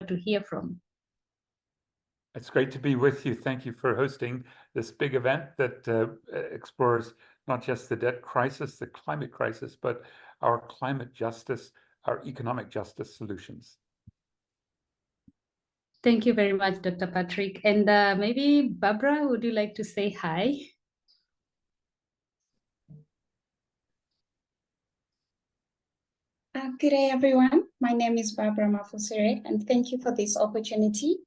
to hear from. It's great to be with you. Thank you for hosting this big event that explores not just the debt crisis, the climate crisis, but our climate justice, our economic justice solutions. Thank you very much, Dr. Patrick. And maybe Barbra, would you like to say hi? Good day, everyone. My name is Barbra Mafusire, and thank you for this opportunity.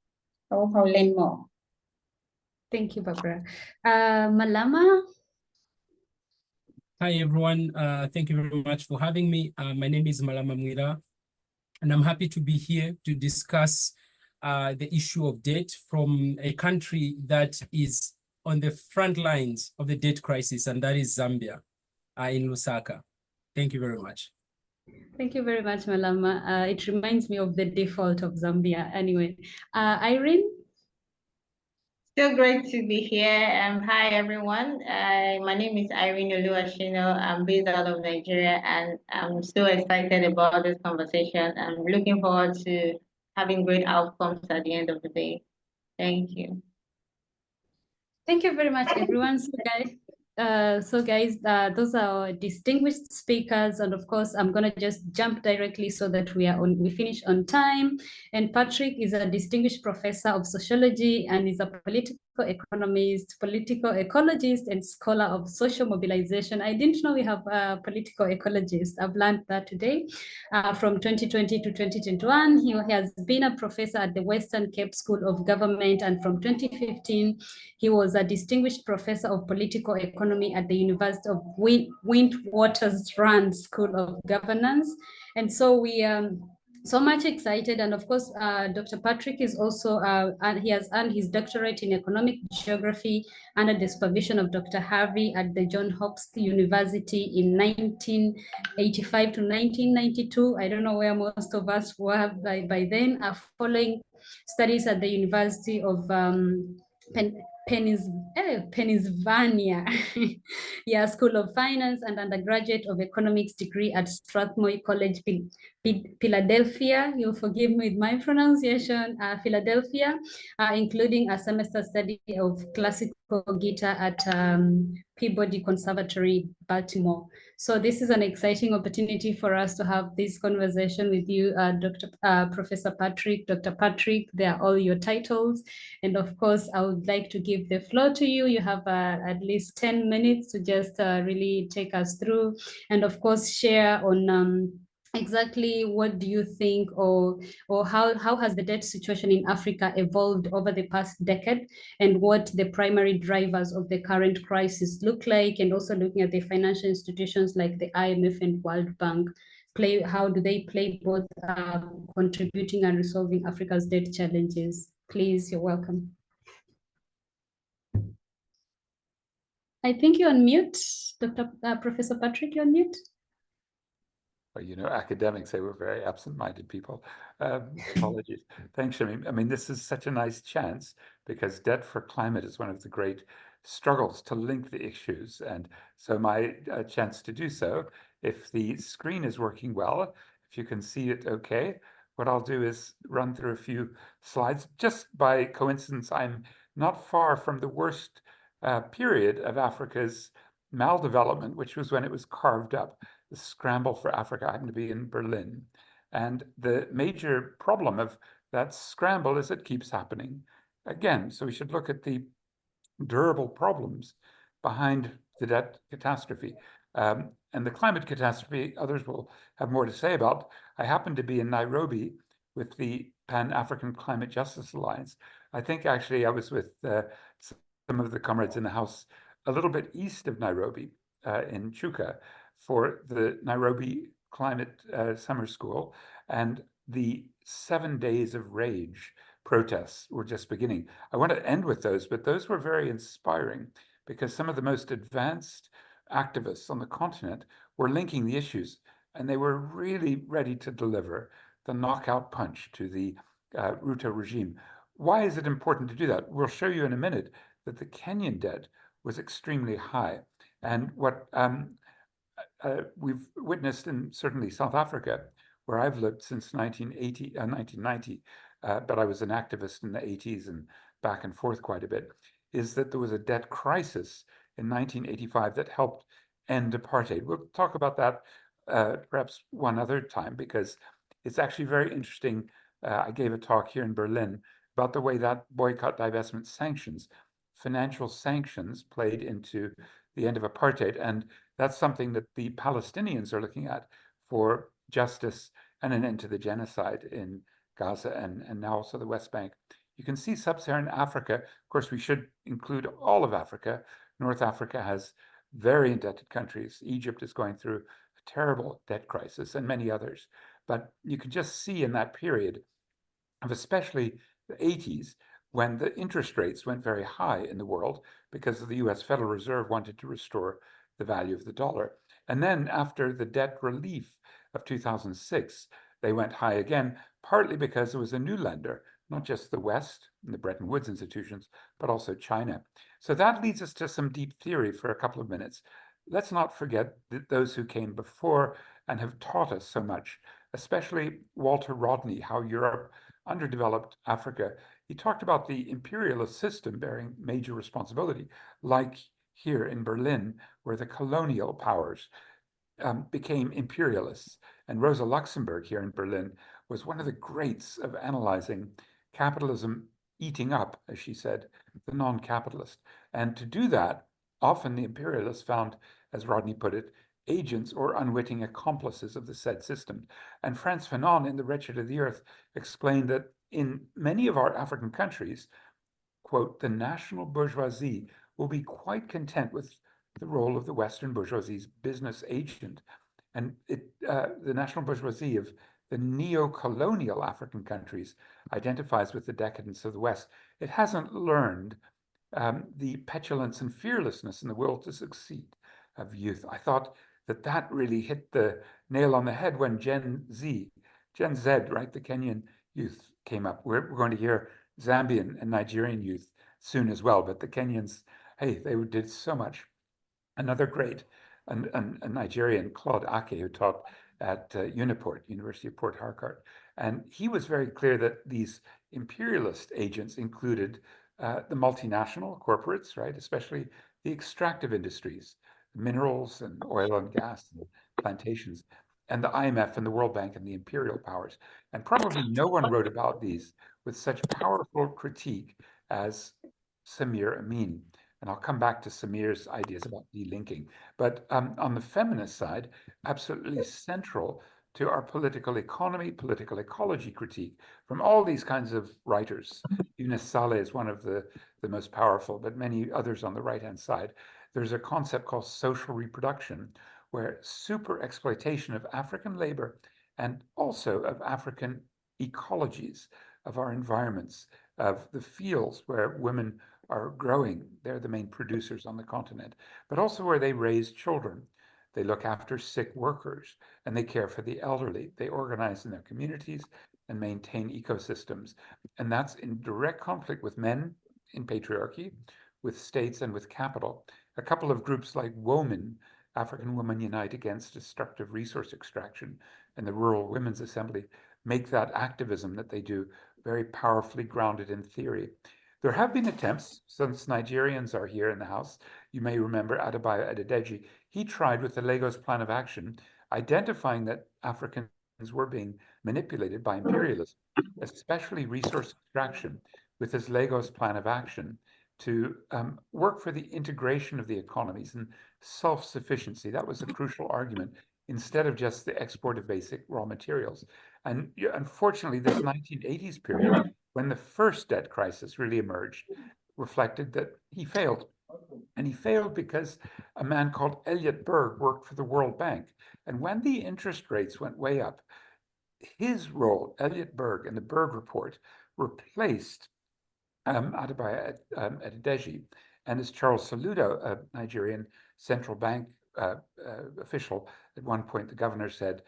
I hope I'll learn more. Thank you, Barbra. Mulama? Hi, everyone. Thank you very much for having me. My name is Mwila, and I'm happy to be here to discuss the issue of debt from a country that is on the front lines of the debt crisis, and that is Zambia in Lusaka. Thank you very much. Thank you very much, Mulama. It reminds me of the default of Zambia. Anyway, Irene? So great to be here. Hi, everyone. My name is Irene Oluwashina. I'm based out of Nigeria, and I'm so excited about this conversation. I'm looking forward to having great outcomes at the end of the day. Thank you. Thank you very much, everyone. So guys, those are our distinguished speakers, and of course, I'm gonna just jump directly so that we finish on time. And Patrick is a distinguished professor of sociology and is a political economist, political ecologist, and scholar of social mobilization. I didn't know we have a political ecologist. I've learned that today. From 2020 to 2021, he has been a professor at the Western Cape School of Government, and from 2015, he was a distinguished professor of political economy at the University of Witwatersrand School of Governance. And so we so much excited. And of course, Dr. Patrick is also, and he has earned his doctorate in economic geography under the supervision of Dr. Harvey at the Johns Hopkins University in 1985 to 1992. I don't know where most of us were by then, following studies at the University of Pennsylvania, yeah, School of Finance, and undergraduate of economics degree at Strathmore College, Philadelphia. You'll forgive me with my pronunciation, Philadelphia, including a semester study of classical guitar at Peabody Conservatory, Baltimore. So this is an exciting opportunity for us to have this conversation with you, Professor Patrick, Dr. Patrick. They are all your titles. And of course, I would like to give the floor to you. You have at least 10 minutes to just really take us through, and of course, share on exactly what do you think, or how has the debt situation in Africa evolved over the past decade, and what the primary drivers of the current crisis look like, and also looking at the financial institutions like the IMF and World Bank how do they play both contributing and resolving Africa's debt challenges. Please, you're welcome. I think you're on mute, Professor Patrick, you're on mute. Well, you know, academics, they were very absent-minded people. Apologies. Thanks, Shami. I mean, this is such a nice chance because debt for climate is one of the great struggles to link the issues. And so my chance to do so, if the screen is working well, if you can see it okay, what I'll do is run through a few slides. Just by coincidence, I'm not far from the worst period of Africa's maldevelopment, which was when it was carved up. The scramble for Africa. I happen to be in Berlin. And the major problem of that scramble is it keeps happening again. So we should look at the durable problems behind the debt catastrophe. And the climate catastrophe, others will have more to say about. I happen to be in Nairobi with the Pan-African Climate Justice Alliance. I think actually I was with some of the comrades in the House a little bit east of Nairobi in Chuka, for the Nairobi Climate Summer School, and the 7 days of rage protests were just beginning. I want to end with those, but those were very inspiring because some of the most advanced activists on the continent were linking the issues, and they were really ready to deliver the knockout punch to the Ruto regime. Why is it important to do that? We'll show you in a minute that the Kenyan debt was extremely high. And what we've witnessed in certainly South Africa, where I've lived since 1990, but I was an activist in the 80s and back and forth quite a bit, is that there was a debt crisis in 1985 that helped end apartheid. We'll talk about that perhaps one other time, because it's actually very interesting. I gave a talk here in Berlin about the way that boycott, divestment, sanctions, financial sanctions played into the end of apartheid. And that's something that the Palestinians are looking at for justice and an end to the genocide in Gaza and now also the West Bank. You can see sub-Saharan Africa. Of course, we should include all of Africa. North Africa has very indebted countries. Egypt is going through a terrible debt crisis, and many others. But you can just see in that period of especially the 80s, when the interest rates went very high in the world because the US Federal Reserve wanted to restore the value of the dollar. And then after the debt relief of 2006, they went high again, partly because there was a new lender, not just the West and the Bretton Woods institutions, but also China. So that leads us to some deep theory for a couple of minutes. Let's not forget that those who came before and have taught us so much, especially Walter Rodney, how Europe underdeveloped Africa. He talked about the imperialist system bearing major responsibility, like here in Berlin, where the colonial powers became imperialists. And Rosa Luxemburg here in Berlin was one of the greats of analyzing capitalism eating up, as she said, the non-capitalist. And to do that, often the imperialists found, as Rodney put it, agents or unwitting accomplices of the said system. And Frantz Fanon in The Wretched of the Earth explained that in many of our African countries, quote, the national bourgeoisie will be quite content with the role of the Western bourgeoisie's business agent. And the national bourgeoisie of the neo-colonial African countries identifies with the decadence of the West. It hasn't learned the petulance and fearlessness in the will to succeed of youth. I thought that really hit the nail on the head when Gen Z, right, the Kenyan youth came up. We're going to hear Zambian and Nigerian youth soon as well, but the Kenyans, hey, they did so much. Another great, a Nigerian, Claude Ake, who taught at Uniport, University of Port Harcourt. And he was very clear that these imperialist agents included the multinational corporates, right, especially the extractive industries, minerals and oil and gas and plantations, and the IMF and the World Bank and the imperial powers. And probably no one wrote about these with such powerful critique as Samir Amin. And I'll come back to Samir's ideas about delinking. But on the feminist side, absolutely central to our political economy, political ecology critique from all these kinds of writers. Eunice Saleh is one of the most powerful, but many others on the right-hand side. There's a concept called social reproduction, where super exploitation of African labor and also of African ecologies, of our environments, of the fields where women are growing. They're the main producers on the continent, but also where they raise children. They look after sick workers and they care for the elderly. They organize in their communities and maintain ecosystems. And that's in direct conflict with men in patriarchy, with states, and with capital. A couple of groups like WOMEN, African Women Unite Against Destructive Resource Extraction, and the Rural Women's Assembly, make that activism that they do very powerfully grounded in theory. There have been attempts, since Nigerians are here in the House, you may remember Adebayo Adedeji, he tried with the Lagos Plan of Action, identifying that Africans were being manipulated by imperialism, especially resource extraction, with his Lagos Plan of Action to work for the integration of the economies and self-sufficiency. That was a crucial argument, instead of just the export of basic raw materials. And unfortunately, this 1980s period, when the first debt crisis really emerged, reflected that he failed. And he failed because a man called Elliot Berg worked for the World Bank. And when the interest rates went way up, his role, Elliot Berg, and the Berg Report replaced Adebayo Adedeji. And as Charles Soludo, a Nigerian central bank official, at one point the governor said,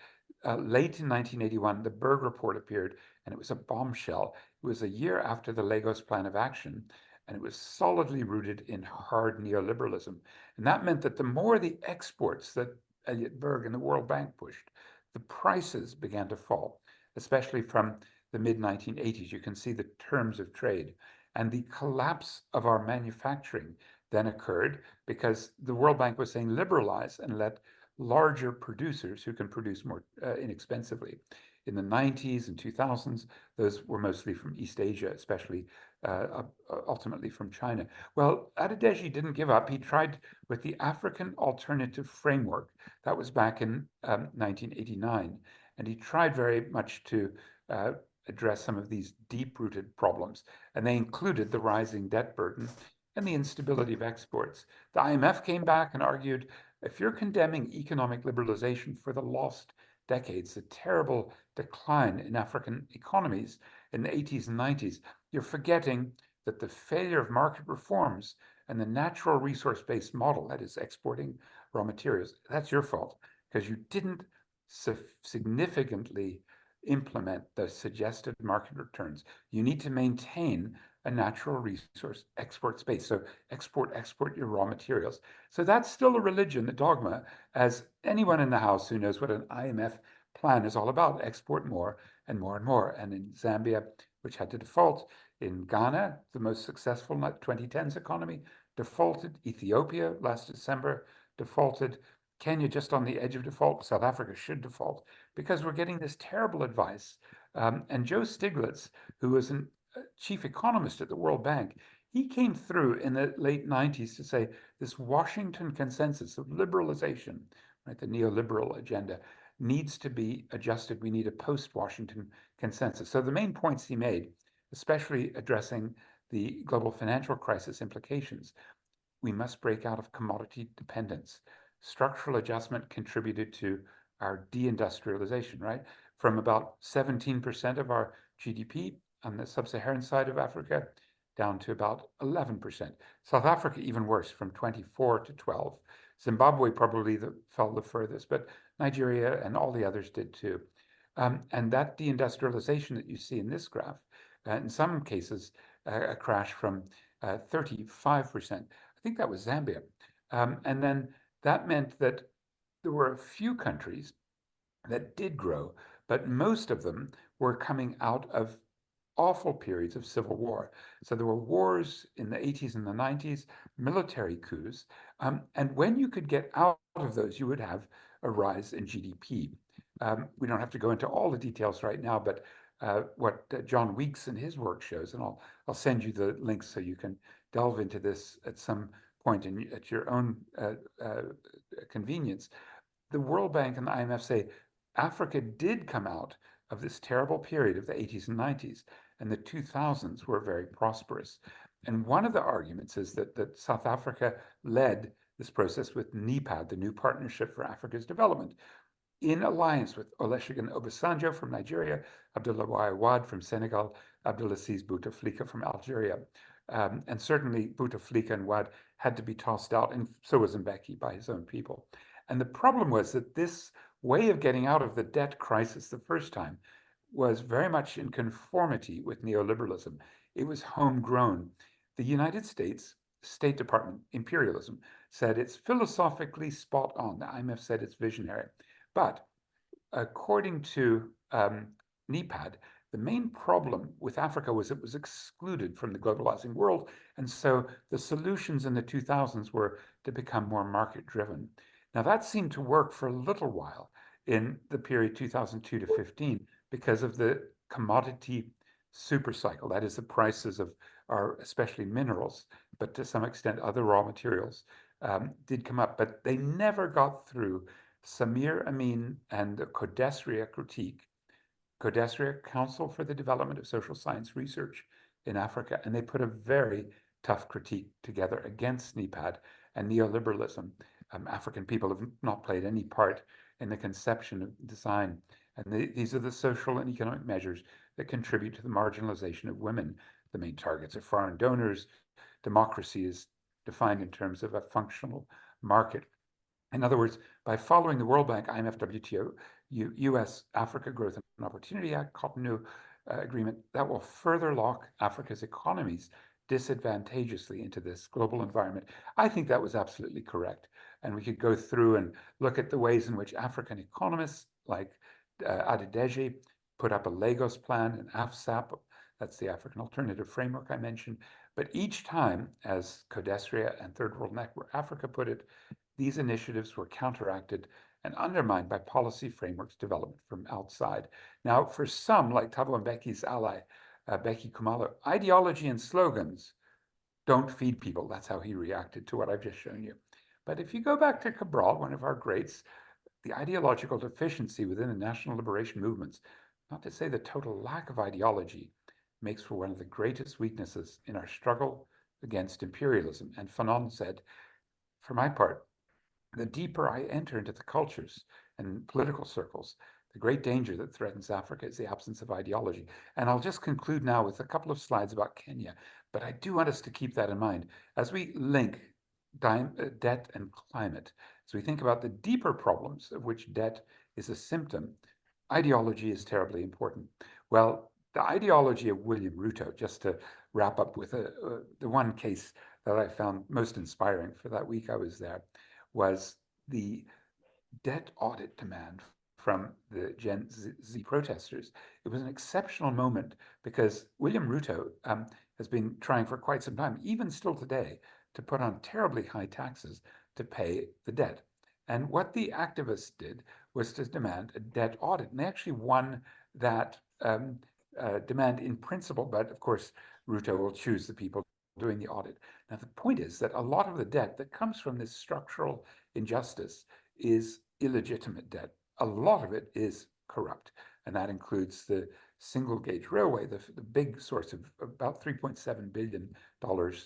late in 1981, the Berg Report appeared, and it was a bombshell. It was a year after the Lagos Plan of Action, and it was solidly rooted in hard neoliberalism. And that meant that the more the exports that Elliot Berg and the World Bank pushed, the prices began to fall, especially from the mid-1980s. You can see the terms of trade. And the collapse of our manufacturing then occurred because the World Bank was saying liberalize and let larger producers who can produce more inexpensively. In the 90s and 2000s, those were mostly from East Asia, especially ultimately from China. Well, Adedeji didn't give up. He tried with the African Alternative Framework. That was back in 1989. And he tried very much to address some of these deep-rooted problems. And they included the rising debt burden and the instability of exports. The IMF came back and argued, if you're condemning economic liberalization for the lost decades, the terrible decline in African economies in the 80s and 90s, you're forgetting that the failure of market reforms and the natural resource-based model, that is exporting raw materials, that's your fault because you didn't significantly implement the suggested market returns. You need to maintain a natural resource export space. So export your raw materials. So that's still a religion, a dogma, as anyone in the House who knows what an IMF plan is all about, export more and more and more. And in Zambia, which had to default, in Ghana, the most successful 2010s economy, defaulted. Ethiopia last December defaulted. Kenya just on the edge of default. South Africa should default because we're getting this terrible advice. And Joe Stiglitz, who was a chief economist at the World Bank, he came through in the late 90s to say this Washington consensus of liberalization, right, the neoliberal agenda, needs to be adjusted. We need a post-Washington consensus. So the main points he made, especially addressing the global financial crisis implications, we must break out of commodity dependence. Structural adjustment contributed to our deindustrialization, right? From about 17% of our GDP on the sub-Saharan side of Africa down to about 11%. South Africa, even worse, from 24 to 12. Zimbabwe probably fell the furthest, but Nigeria and all the others did too. And that deindustrialization that you see in this graph, in some cases, a crash from 35%. I think that was Zambia. And then that meant that there were a few countries that did grow, but most of them were coming out of awful periods of civil war. So there were wars in the 80s and the 90s, military coups. And when you could get out of those, you would have a rise in GDP. We don't have to go into all the details right now, but what John Weeks in his work shows, and I'll send you the links so you can delve into this at some point at your own convenience. The World Bank and the IMF say Africa did come out of this terrible period of the 80s and 90s, and the 2000s were very prosperous. And one of the arguments is that South Africa led this process with NEPAD, the New Partnership for Africa's Development, in alliance with Olusegun Obasanjo from Nigeria, Abdoulaye Wade from Senegal, Abdelaziz Bouteflika from Algeria. And certainly Bouteflika and Wade had to be tossed out, and so was Mbeki by his own people. And the problem was that this way of getting out of the debt crisis the first time was very much in conformity with neoliberalism. It was homegrown. The United States State Department imperialism said it's philosophically spot on. The IMF said it's visionary. But according to NEPAD, the main problem with Africa was it was excluded from the globalizing world. And so the solutions in the 2000s were to become more market-driven. Now that seemed to work for a little while in the period 2002 to 15 because of the commodity supercycle. That is, the prices of our, especially minerals, but to some extent other raw materials, did come up. But they never got through Samir Amin and the Codesria critique, Codesria Council for the Development of Social Science Research in Africa, and they put a very tough critique together against NEPAD and neoliberalism. African people have not played any part in the conception of design, and these are the social and economic measures that contribute to the marginalization of women. The main targets are foreign donors. Democracy is defined in terms of a functional market. In other words, by following the World Bank, IMF, WTO, US Africa Growth and Opportunity Act, Cotonou Agreement, that will further lock Africa's economies disadvantageously into this global environment. I think that was absolutely correct. And we could go through and look at the ways in which African economists like Adedeji put up a Lagos plan, an AFSAP, that's the African Alternative Framework I mentioned. But each time, as Codesria and Third World Network Africa put it, these initiatives were counteracted and undermined by policy frameworks developed from outside. Now, for some, like Thabo Mbeki's ally, Beki Khumalo, ideology and slogans don't feed people. That's how he reacted to what I've just shown you. But if you go back to Cabral, one of our greats, the ideological deficiency within the national liberation movements, not to say the total lack of ideology, makes for one of the greatest weaknesses in our struggle against imperialism. And Fanon said, for my part, the deeper I enter into the cultures and political circles, the great danger that threatens Africa is the absence of ideology. And I'll just conclude now with a couple of slides about Kenya, but I do want us to keep that in mind as we link debt and climate. As we think about the deeper problems of which debt is a symptom, ideology is terribly important. Well, the ideology of William Ruto, just to wrap up with the one case that I found most inspiring for that week I was there, was the debt audit demand from the Gen Z protesters. It was an exceptional moment because William Ruto has been trying for quite some time, even still today, to put on terribly high taxes to pay the debt. And what the activists did was to demand a debt audit. And they actually won that demand in principle, but of course, Ruto will choose the people doing the audit. Now, the point is that a lot of the debt that comes from this structural injustice is illegitimate debt. A lot of it is corrupt, and that includes the single gauge railway, the big source of about $3.7 billion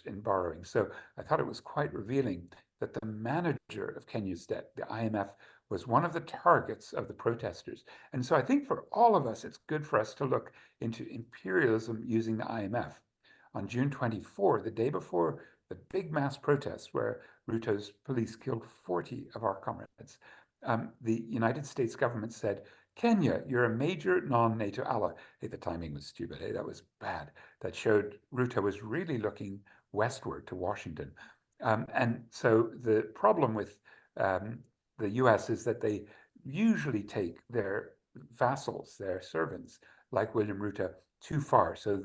in borrowing. So I thought it was quite revealing that the manager of Kenya's debt, the IMF, was one of the targets of the protesters. And so I think for all of us, it's good for us to look into imperialism using the IMF. On June 24, the day before the big mass protests where Ruto's police killed 40 of our comrades, the United States government said, Kenya, you're a major non-NATO ally. Hey, the timing was stupid. Hey, that was bad. That showed Ruto was really looking westward to Washington. And so the problem with the US is that they usually take their vassals, their servants, like William Ruto, too far. So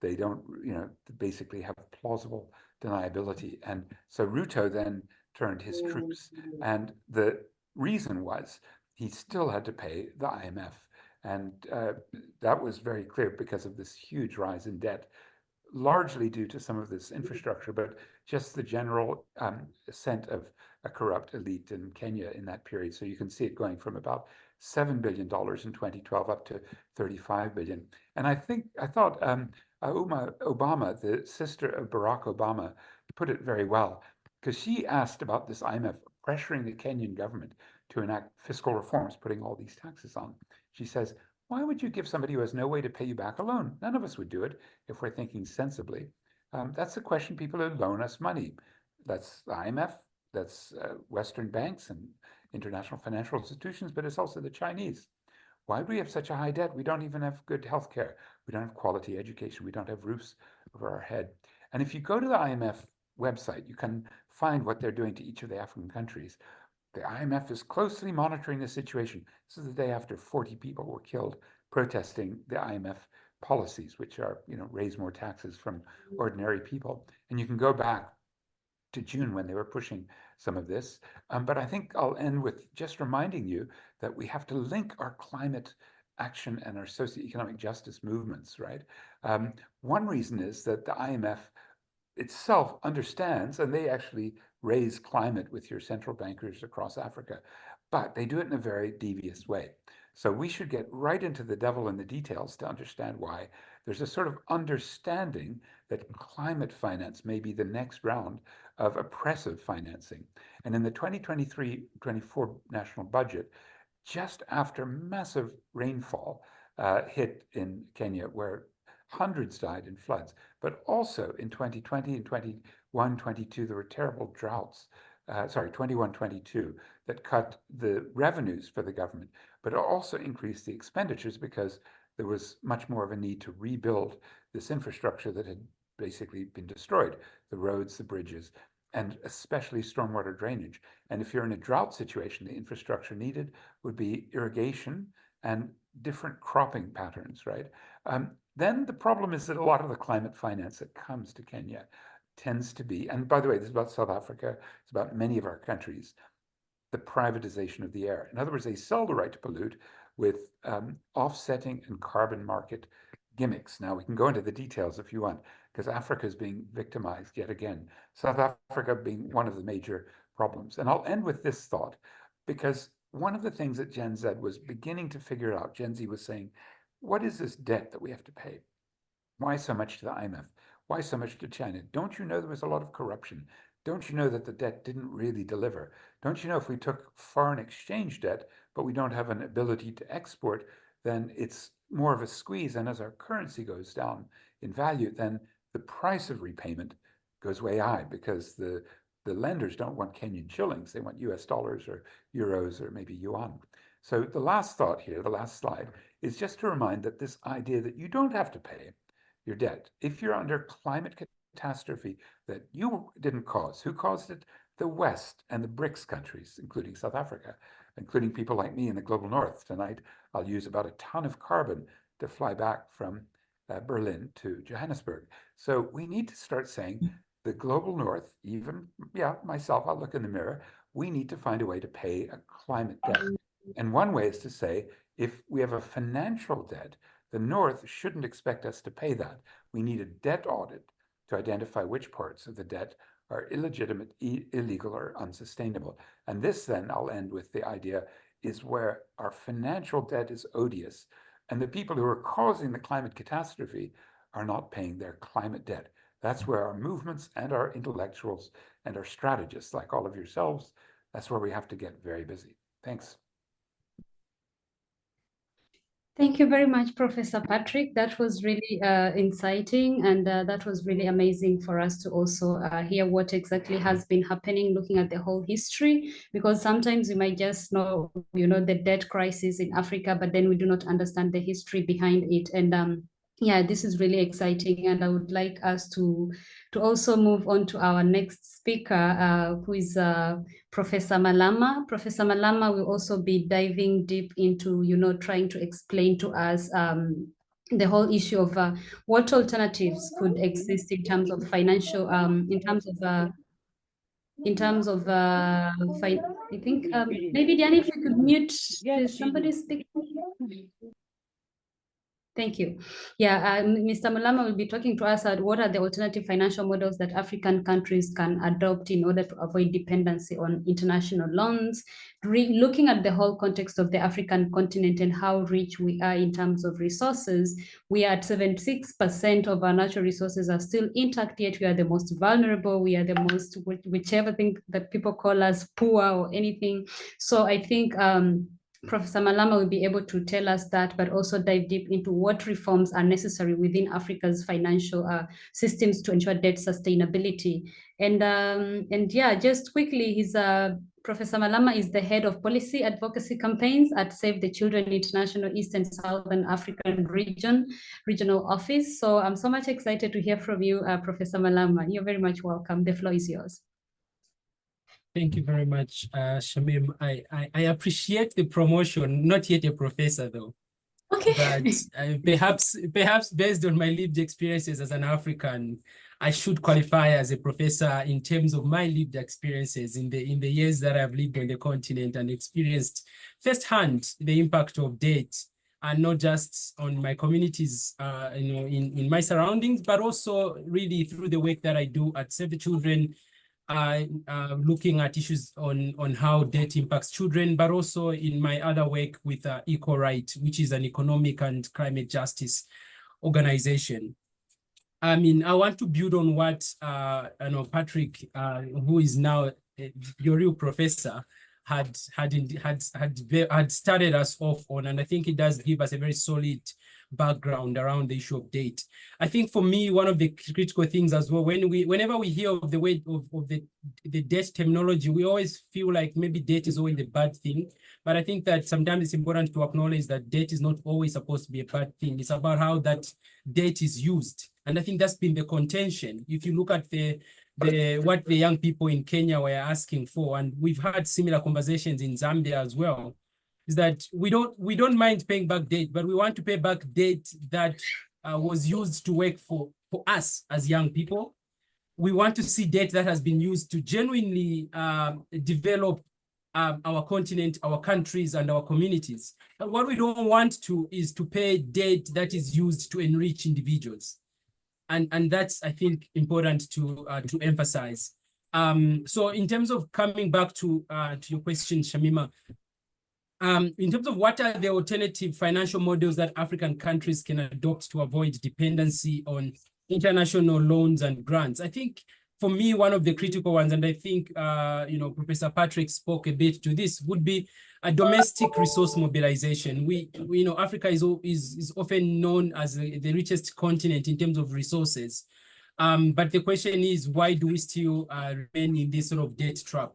they don't, basically have plausible deniability. And so Ruto then turned his troops. And the reason was he still had to pay the IMF. And that was very clear because of this huge rise in debt, largely due to some of this infrastructure, but just the general ascent of a corrupt elite in Kenya in that period. So you can see it going from about $7 billion in 2012 up to $35 billion. And I thought Obama, the sister of Barack Obama, put it very well, because she asked about this IMF pressuring the Kenyan government to enact fiscal reforms, putting all these taxes on. She says, why would you give somebody who has no way to pay you back a loan? None of us would do it if we're thinking sensibly. That's the question people who loan us money. That's the IMF, that's Western banks and international financial institutions, but it's also the Chinese. Why do we have such a high debt? We don't even have good healthcare. We don't have quality education. We don't have roofs over our head. And if you go to the IMF website, you can find what they're doing to each of the African countries. The IMF is closely monitoring the situation. This is the day after 40 people were killed protesting the IMF policies, which are, raise more taxes from ordinary people. And you can go back to June when they were pushing some of this. But I think I'll end with just reminding you that we have to link our climate action and our socioeconomic justice movements, right? One reason is that the IMF itself understands, and they actually raise climate with your central bankers across Africa, but they do it in a very devious way. So we should get right into the devil in the details to understand why. There's a sort of understanding that climate finance may be the next round of oppressive financing. And in the 2023-24 national budget, just after massive rainfall hit in Kenya, where hundreds died in floods, but also in 2020 and 21-22, there were terrible droughts, 21-22, that cut the revenues for the government, but also increased the expenditures because there was much more of a need to rebuild this infrastructure that had basically been destroyed, the roads, the bridges, and especially stormwater drainage. And if you're in a drought situation, the infrastructure needed would be irrigation and different cropping patterns, right? Then the problem is that a lot of the climate finance that comes to Kenya tends to be, and by the way, this is about South Africa, it's about many of our countries, the privatization of the air. In other words, they sell the right to pollute with offsetting and carbon market gimmicks. Now, we can go into the details if you want, because Africa is being victimized yet again. South Africa being one of the major problems. And I'll end with this thought, because one of the things that Gen Z was beginning to figure out, Gen Z was saying, what is this debt that we have to pay? Why so much to the IMF? Why so much to China? Don't you know there was a lot of corruption? Don't you know that the debt didn't really deliver? Don't you know if we took foreign exchange debt, but we don't have an ability to export, then it's more of a squeeze. And as our currency goes down in value, then the price of repayment goes way high, because the lenders don't want Kenyan shillings. They want US dollars or euros or maybe yuan. So the last thought here, the last slide, is just to remind that this idea that you don't have to pay your debt if you're under climate catastrophe that you didn't cause. Who caused it? The West and the BRICS countries, including South Africa, including people like me in the global north. Tonight, I'll use about a ton of carbon to fly back from Berlin to Johannesburg. So we need to start saying the global north, even, myself, I'll look in the mirror, we need to find a way to pay a climate debt. And one way is to say, if we have a financial debt, the North shouldn't expect us to pay that. We need a debt audit to identify which parts of the debt are illegitimate, illegal, or unsustainable. And this then, I'll end with the idea, is where our financial debt is odious, and the people who are causing the climate catastrophe are not paying their climate debt. That's where our movements and our intellectuals and our strategists, like all of yourselves, that's where we have to get very busy. Thanks. Thank you very much, Professor Patrick. That was really inciting, and that was really amazing for us to also hear what exactly has been happening, looking at the whole history, because sometimes we might just know, the debt crisis in Africa, but then we do not understand the history behind it. And yeah, this is really exciting, and I would like us to also move on to our next speaker, who is Professor Mulama. Professor Mulama will also be diving deep into, trying to explain to us the whole issue of what alternatives could exist in terms of financial, I think maybe Diane, if you could mute, there's somebody speaking. Thank you. Yeah, Mr. Mulama will be talking to us about what are the alternative financial models that African countries can adopt in order to avoid dependency on international loans, looking at the whole context of the African continent and how rich we are in terms of resources. We are at 76% of our natural resources are still intact, yet we are the most vulnerable. We are the most, whichever thing that people call us, poor or anything. So I think Professor Mulama will be able to tell us that, but also dive deep into what reforms are necessary within Africa's financial systems to ensure debt sustainability. And yeah, just quickly, Professor Mulama is the head of policy advocacy campaigns at Save the Children International East and Southern African Regional Office. So I'm so much excited to hear from you, Professor Mulama. You're very much welcome. The floor is yours. Thank you very much, Shamim. I appreciate the promotion, not yet a professor though. Okay. But perhaps based on my lived experiences as an African, I should qualify as a professor in terms of my lived experiences in the years that I've lived on the continent and experienced firsthand the impact of debt, and not just on my communities, in my surroundings, but also really through the work that I do at Save the Children, looking at issues on how debt impacts children, but also in my other work with Equal Right, which is an economic and climate justice organization. I mean, I want to build on what Patrick, who is now your real professor, had started us off on, and I think it does give us a very solid background around the issue of debt. I think for me, one of the critical things as well, whenever we hear of the way of the debt terminology, we always feel like maybe debt is always a bad thing. But I think that sometimes it's important to acknowledge that debt is not always supposed to be a bad thing. It's about how that debt is used. And I think that's been the contention. If you look at what the young people in Kenya were asking for, and we've had similar conversations in Zambia as well, is that we don't mind paying back debt, but we want to pay back debt that was used to work for us as young people. We want to see debt that has been used to genuinely develop our continent, our countries, and our communities. And what we don't want to is to pay debt that is used to enrich individuals. And that's, I think, important to emphasize. So in terms of coming back to your question, Shamima, in terms of what are the alternative financial models that African countries can adopt to avoid dependency on international loans and grants, I think for me, one of the critical ones, and I think Professor Patrick spoke a bit to this, would be a domestic resource mobilization. We Africa is often known as the richest continent in terms of resources. But the question is, why do we still remain in this sort of debt trap?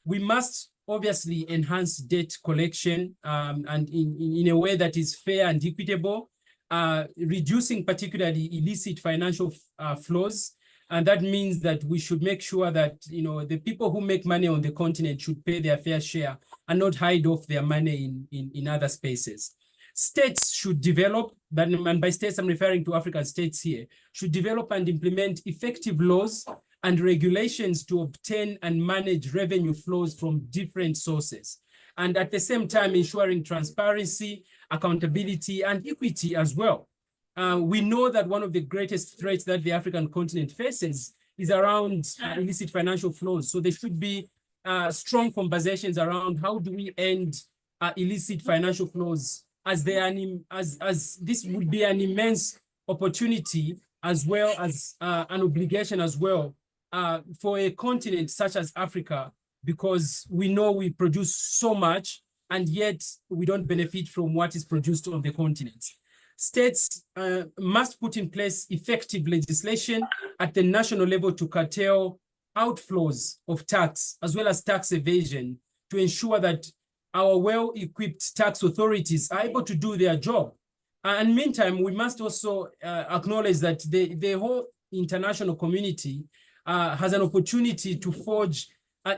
We must obviously enhance debt collection and in a way that is fair and equitable, reducing particularly illicit financial flows. And that means that we should make sure that the people who make money on the continent should pay their fair share and not hide off their money in other spaces. States should develop, and by states I'm referring to African states here, should develop and implement effective laws and regulations to obtain and manage revenue flows from different sources. And at the same time, ensuring transparency, accountability, and equity as well. We know that one of the greatest threats that the African continent faces is around illicit financial flows. So there should be strong conversations around how do we end illicit financial flows, as this would be an immense opportunity as well as an obligation as well for a continent such as Africa, because we know we produce so much and yet we don't benefit from what is produced on the continent. States must put in place effective legislation at the national level to curtail outflows of tax as well as tax evasion, to ensure that our well-equipped tax authorities are able to do their job. And meantime, we must also acknowledge that the whole international community has an opportunity to forge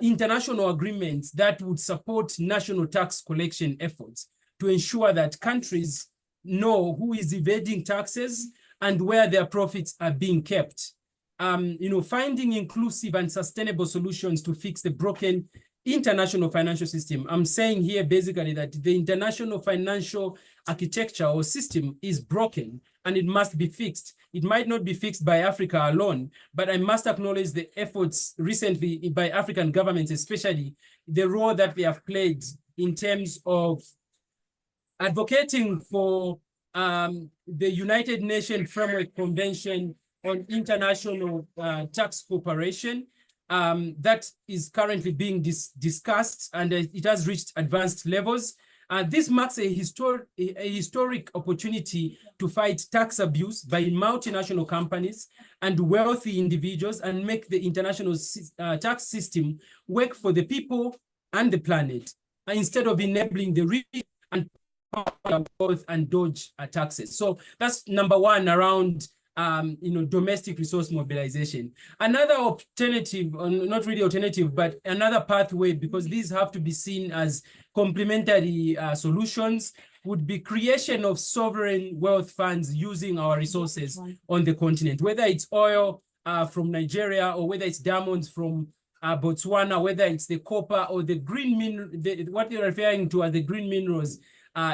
international agreements that would support national tax collection efforts to ensure that countries know who is evading taxes and where their profits are being kept. Finding inclusive and sustainable solutions to fix the broken international financial system. I'm saying here basically that the international financial architecture or system is broken and it must be fixed. It might not be fixed by Africa alone, but I must acknowledge the efforts recently by African governments, especially the role that they have played in terms of advocating for the United Nations Framework Convention on International Tax Cooperation that is currently being discussed, and it has reached advanced levels. This marks a historic opportunity to fight tax abuse by multinational companies and wealthy individuals and make the international tax system work for the people and the planet, instead of enabling the rich and both and dodge taxes. So that's number one around domestic resource mobilization. Another alternative, or not really alternative, but another pathway, because these have to be seen as complementary solutions, would be creation of sovereign wealth funds using our resources on the continent, whether it's oil from Nigeria, or whether it's diamonds from Botswana, whether it's the copper or the green what you're referring to as the green minerals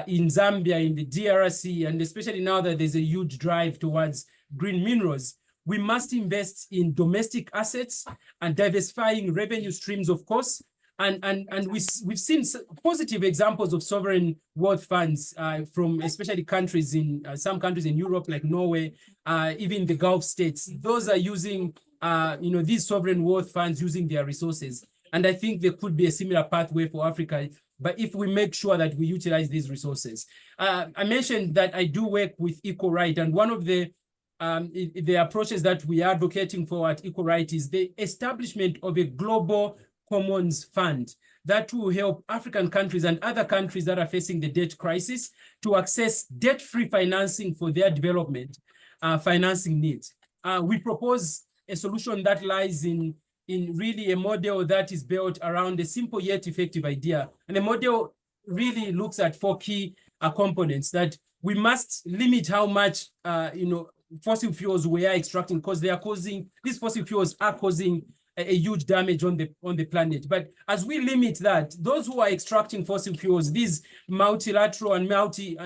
in Zambia, in the DRC, and especially now that there's a huge drive towards green minerals. We must invest in domestic assets and diversifying revenue streams, of course. And we've seen positive examples of sovereign wealth funds from especially countries in some countries in Europe, like Norway, even the Gulf states. Those are using these sovereign wealth funds using their resources. And I think there could be a similar pathway for Africa, but if we make sure that we utilize these resources. I mentioned that I do work with EcoRight, and one of the approaches that we are advocating for at EcoRight is the establishment of a global commons fund that will help African countries and other countries that are facing the debt crisis to access debt-free financing for their development financing needs. We propose a solution that lies in really a model that is built around a simple yet effective idea, and a model really looks at 4 key components: that we must limit how much fossil fuels we are extracting, because these fossil fuels are causing a huge damage on the planet. But as we limit that, those who are extracting fossil fuels, these multilateral and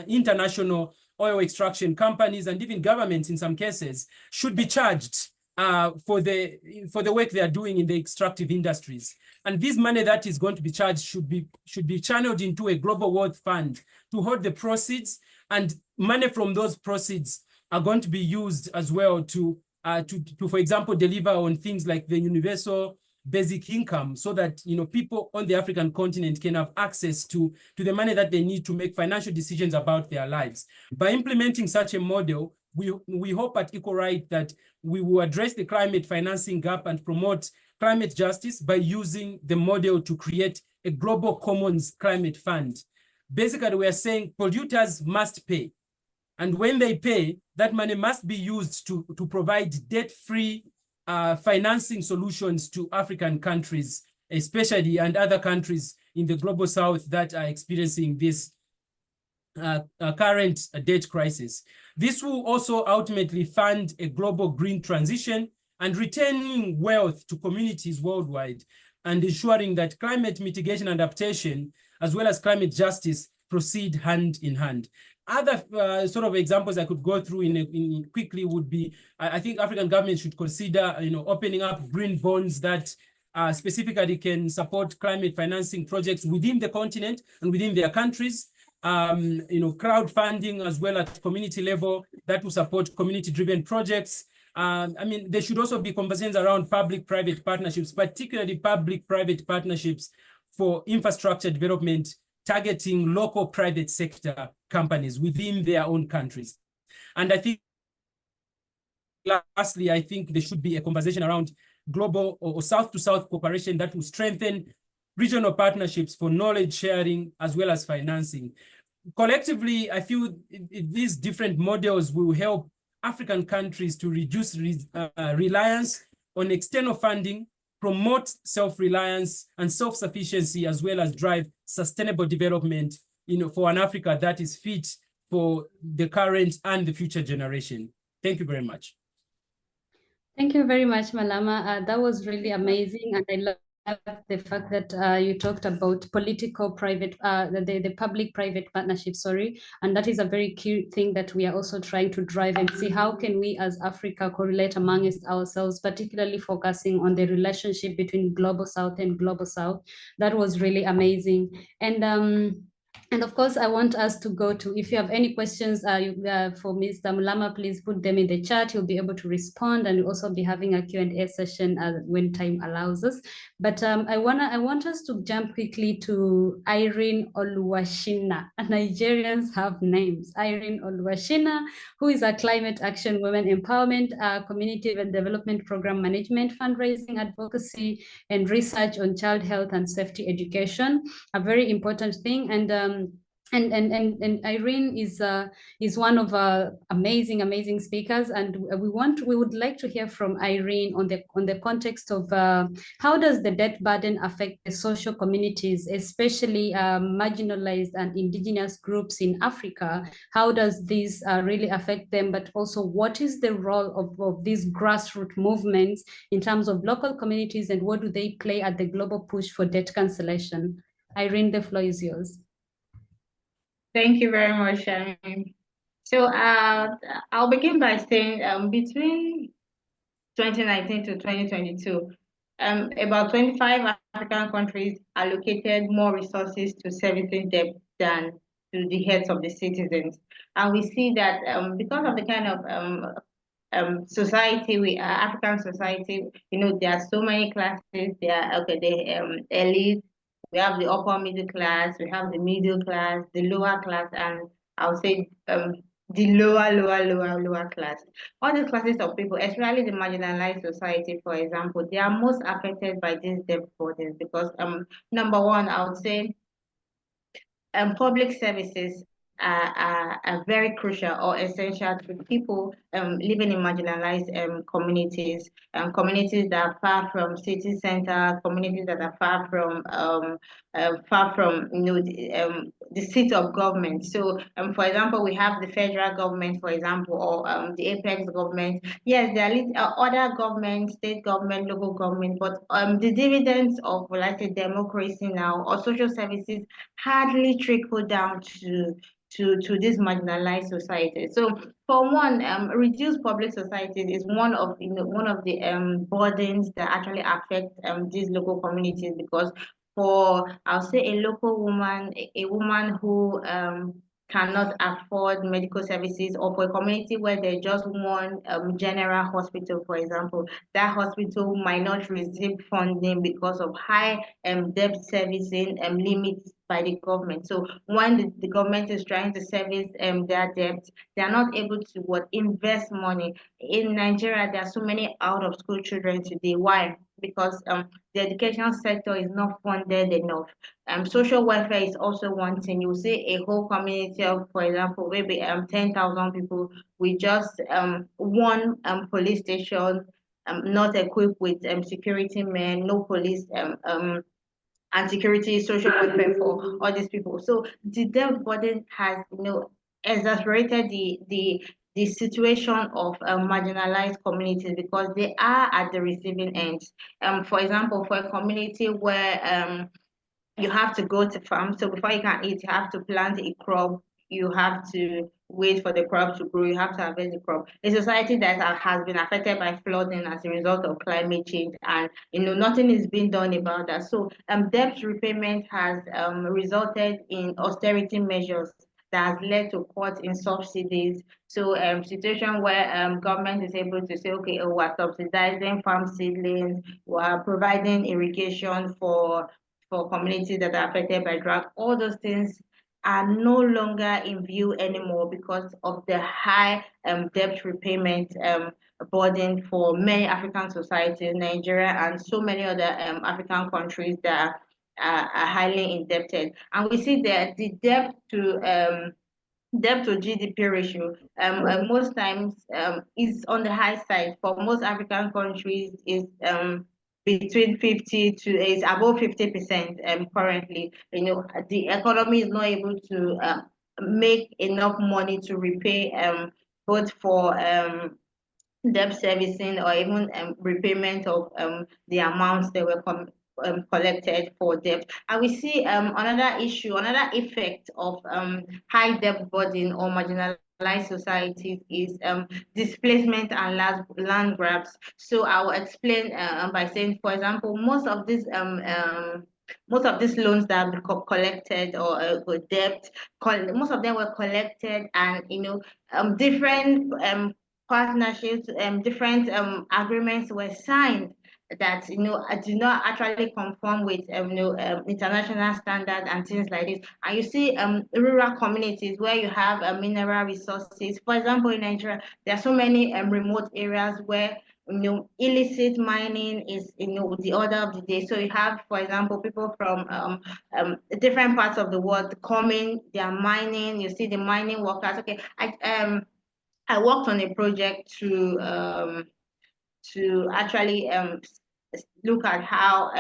international oil extraction companies and even governments in some cases, should be charged for the work they are doing in the extractive industries. And this money that is going to be charged should be channeled into a global wealth fund to hold the proceeds, and money from those proceeds are going to be used as well to for example, deliver on things like the universal basic income, so that people on the African continent can have access to the money that they need to make financial decisions about their lives. By implementing such a model, we hope at Equal Right that we will address the climate financing gap and promote climate justice by using the model to create a global commons climate fund. Basically, we are saying polluters must pay. And when they pay, that money must be used to provide debt-free financing solutions to African countries, especially, and other countries in the global south that are experiencing this current debt crisis. This will also ultimately fund a global green transition and returning wealth to communities worldwide, and ensuring that climate mitigation and adaptation, as well as climate justice, proceed hand in hand. Other sort of examples I could go through in quickly would be, I think African governments should consider, opening up green bonds that specifically can support climate financing projects within the continent and within their countries. Crowdfunding as well at community level that will support community-driven projects. There should also be conversations around public-private partnerships, particularly public-private partnerships for infrastructure development, targeting local private sector companies within their own countries. And I think, lastly, I think there should be a conversation around global or South-to-South cooperation that will strengthen regional partnerships for knowledge sharing as well as financing. Collectively, I feel these different models will help African countries to reduce reliance on external funding, promote self-reliance and self-sufficiency, as well as drive sustainable development, for an Africa that is fit for the current and the future generation. Thank you very much. Thank you very much, Mulama. That was really amazing, and I love the fact that you talked about political private, the public-private partnership, and that is a very key thing that we are also trying to drive and see how can we as Africa correlate amongst ourselves, particularly focusing on the relationship between global south and global south. That was really amazing. And of course, I want us to go to, if you have any questions for Mr. Mulama, please put them in the chat. He'll be able to respond, and we'll also be having a Q&A session when time allows us. But I want us to jump quickly to Irene Oluwashina. Nigerians have names. Irene Oluwashina, who is a climate action, women empowerment, community and development program management, fundraising, advocacy, and research on child health and safety education. A very important thing. And Irene is one of amazing speakers, and we would like to hear from Irene on the context of how does the debt burden affect the social communities, especially marginalized and indigenous groups in Africa. How does this really affect them? But also, what is the role of these grassroots movements in terms of local communities, and what do they play at the global push for debt cancellation? Irene, the floor is yours. Thank you very much. So I'll begin by saying between 2019 to 2022, about 25 African countries allocated more resources to servicing debt than to the heads of the citizens. And we see that because of the kind of society we are, African society, there are so many classes. There are the elite. We have the upper middle class, we have the middle class, the lower class, and I would say the lower class. All these classes of people, especially the marginalized society, for example, they are most affected by these debt burdens because number one, I would say public services are very crucial or essential to people living in marginalized communities, communities that are far from city centers, communities that are far from the seat of government. So, for example, we have the federal government, for example, or the apex government. Yes, there are other governments, state government, local government, but the dividends of, let's say, democracy now or social services hardly trickle down to this marginalized society. So for one, reduced public societies is one of the burdens that actually affect these local communities, because for, I'll say, a local woman, a woman who cannot afford medical services, or for a community where there's just one general hospital, for example, that hospital might not receive funding because of high debt servicing limits by the government. So when the government is trying to service their debt, they are not able to invest money. In Nigeria, there are so many out of school children today. Why? Because the education sector is not funded enough. Social welfare is also one thing. You see a whole community of, for example, maybe 10,000 people with just one police station, not equipped with security men, no police and security, social welfare for all these people. So the debt burden has, exacerbated the situation of marginalized communities, because they are at the receiving end. For example, for a community where you have to go to farm. So before you can eat, you have to plant a crop. You have to wait for the crop to grow. You have to harvest the crop. A society that has been affected by flooding as a result of climate change, and nothing is being done about that. So debt repayment has resulted in austerity measures that has led to cuts in subsidies. So situation where government is able to say, okay, we're subsidizing farm seedlings, we're providing irrigation for communities that are affected by drought. All those things are no longer in view anymore because of the high debt repayment burden for many African societies, Nigeria, and so many other African countries that are highly indebted. And we see that the debt to GDP ratio most times is on the high side. For most African countries is between 50 to is above 50% currently. The economy is not able to make enough money to repay both for debt servicing or even repayment of the amounts that were collected for debt. And we see another issue, another effect of high debt burden or marginalized societies is displacement and land grabs. So I will explain by saying, for example, most of these loans that have been collected or debt, most of them were collected, and different partnerships, different agreements were signed that do not actually conform with international standards and things like this. And you see rural communities where you have mineral resources. For example, in Nigeria, there are so many remote areas where illicit mining is the order of the day. So you have, for example, people from different parts of the world coming, they are mining. You see the mining workers. Okay, I worked on a project to actually look at how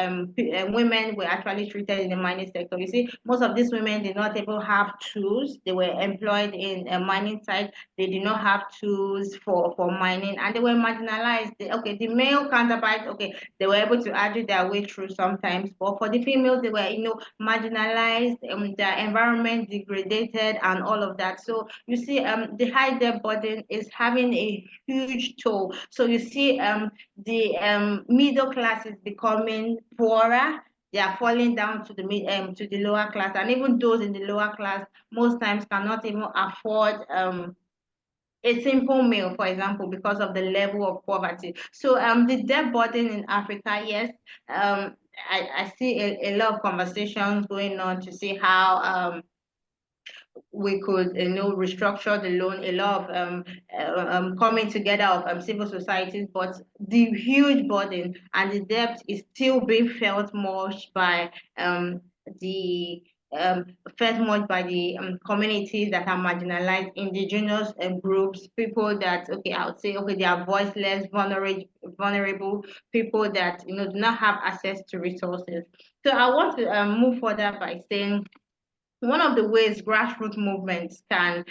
women were actually treated in the mining sector. You see, most of these women did not even have tools. They were employed in a mining site. They did not have tools for mining, and they were marginalized. The male counterpart, they were able to argue their way through sometimes, but for the females, they were, marginalized, their environment degraded, and all of that. So you see, the high debt burden is having a huge toll. So you see, the middle class is becoming poorer. They are falling down to the lower class, and even those in the lower class most times cannot even afford a simple meal, for example, because of the level of poverty. So the debt burden in Africa, yes, I see a lot of conversations going on to see how we could, restructure the loan, a lot of coming together of civil societies, but the huge burden and the debt is still being felt much by the felt much by the communities that are marginalized, indigenous groups, people that, okay, I would say, okay, they are voiceless, vulnerable people that, do not have access to resources. So I want to move further by saying one of the ways grassroots movements can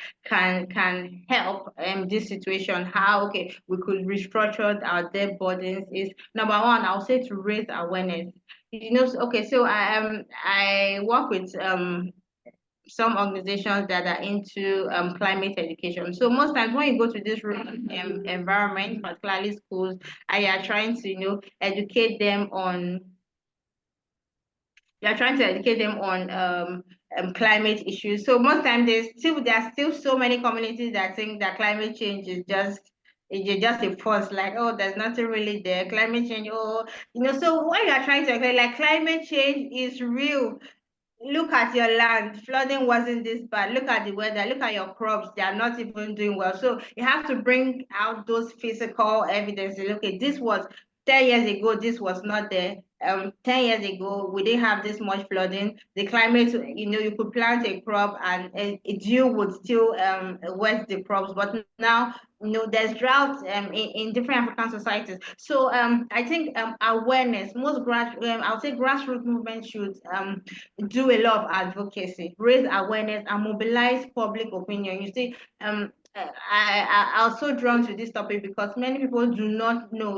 help this situation, how we could restructure our debt burdens, is number one, I'll say to raise awareness. So I work with some organizations that are into climate education. So most times when you go to this environment, particularly schools, and you are trying to educate them on climate issues. So most times there are still so many communities that think that climate change is just a force, like, oh, there's nothing really there. Climate change, oh, so when you are trying to explain, like, climate change is real. Look at your land, flooding wasn't this bad. Look at the weather, look at your crops, they are not even doing well. So you have to bring out those physical evidence. Okay, this was 10 years ago, this was not there. 10 years ago, we didn't have this much flooding. The climate, you could plant a crop and a dew would still wet the crops. But now, there's drought in different African societies. So I think awareness, I would say grassroots movement should do a lot of advocacy, raise awareness, and mobilize public opinion. You see, I was so drawn to this topic because many people do not know,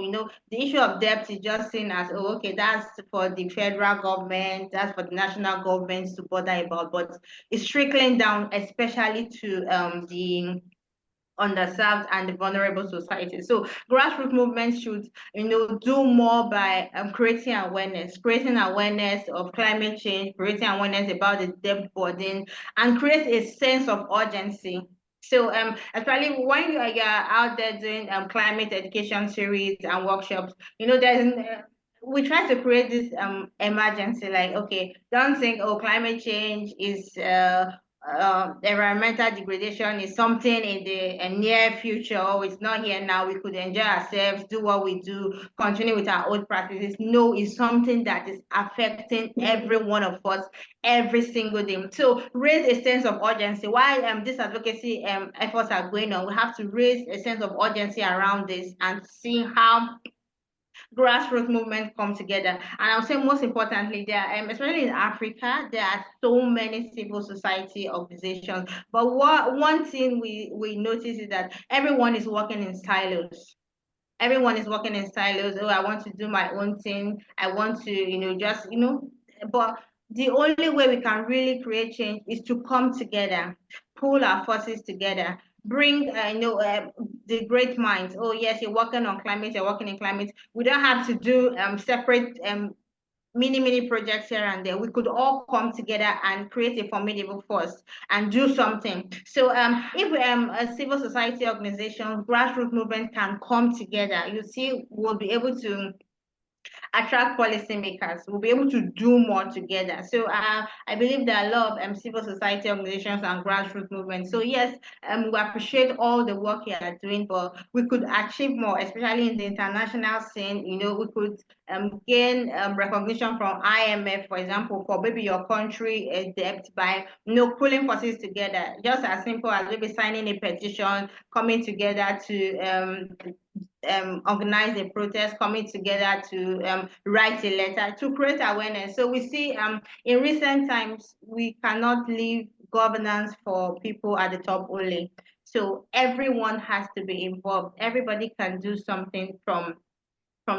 the issue of debt is just seen as, oh, okay, that's for the federal government, that's for the national governments to bother about, but it's trickling down, especially to the underserved and the vulnerable societies. So grassroots movements should, do more by creating awareness of climate change, creating awareness about the debt burden, and create a sense of urgency. So especially when you are out there doing climate education series and workshops, we try to create this emergency, like, okay, don't think, oh, climate change is environmental degradation is something in the near future, or it's not here now, we could enjoy ourselves, do what we do, continue with our old practices. No, it's something that is affecting every one of us every single day. So raise a sense of urgency. While this advocacy efforts are going on, we have to raise a sense of urgency around this and see how grassroots movements come together. And I'll say most importantly, especially in Africa, there are so many civil society organizations. But one thing we notice is that everyone is working in silos. Everyone is working in silos. Oh, I want to do my own thing. I want to, but the only way we can really create change is to come together, pull our forces together, bring the great minds. Oh yes, you're working on climate, you're working in climate. We don't have to do separate mini projects here and there. We could all come together and create a formidable force and do something. So if a civil society organization, grassroots movement can come together, you see, we'll be able to attract policymakers. We'll be able to do more together. So I believe there are a lot of civil society organizations and grassroots movements. So yes, we appreciate all the work you are doing, but we could achieve more, especially in the international scene. We could gain recognition from IMF, for example, for maybe your country debt by pulling forces together. Just as simple as maybe signing a petition, coming together to organize a protest, coming together to write a letter to create awareness. So we see in recent times, we cannot leave governance for people at the top only. So everyone has to be involved. Everybody can do something from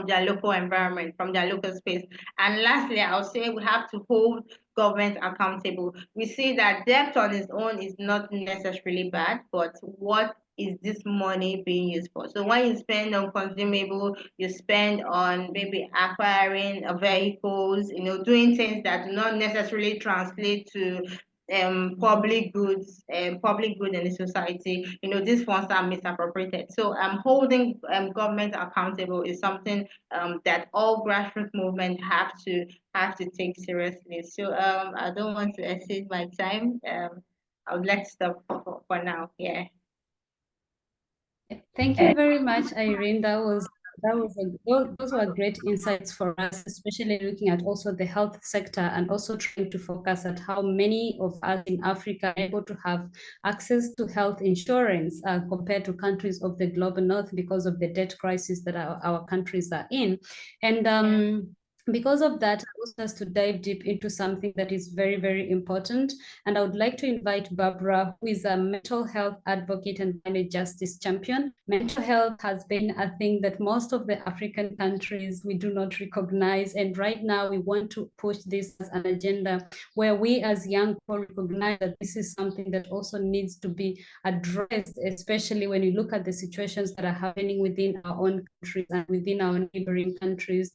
their local environment, from their local space. And lastly, I'll say we have to hold government accountable. We see that debt on its own is not necessarily bad, but what is this money being used for? So when you spend on consumable, you spend on maybe acquiring vehicles, doing things that do not necessarily translate to public goods in the society, these funds are misappropriated. So holding government accountable is something that all grassroots movements have to take seriously. So I don't want to exceed my time. I would like to stop for now. Yeah. Thank you very much, Irene. That was those were great insights for us, especially looking at also the health sector and also trying to focus at how many of us in Africa are able to have access to health insurance compared to countries of the global north because of the debt crisis that our countries are in. And because of that, I want us to dive deep into something that is very, very important. And I would like to invite Barbra, who is a mental health advocate and climate justice champion. Mental health has been a thing that most of the African countries, we do not recognize. And right now we want to push this as an agenda where we as young people recognize that this is something that also needs to be addressed, especially when you look at the situations that are happening within our own countries and within our neighboring countries.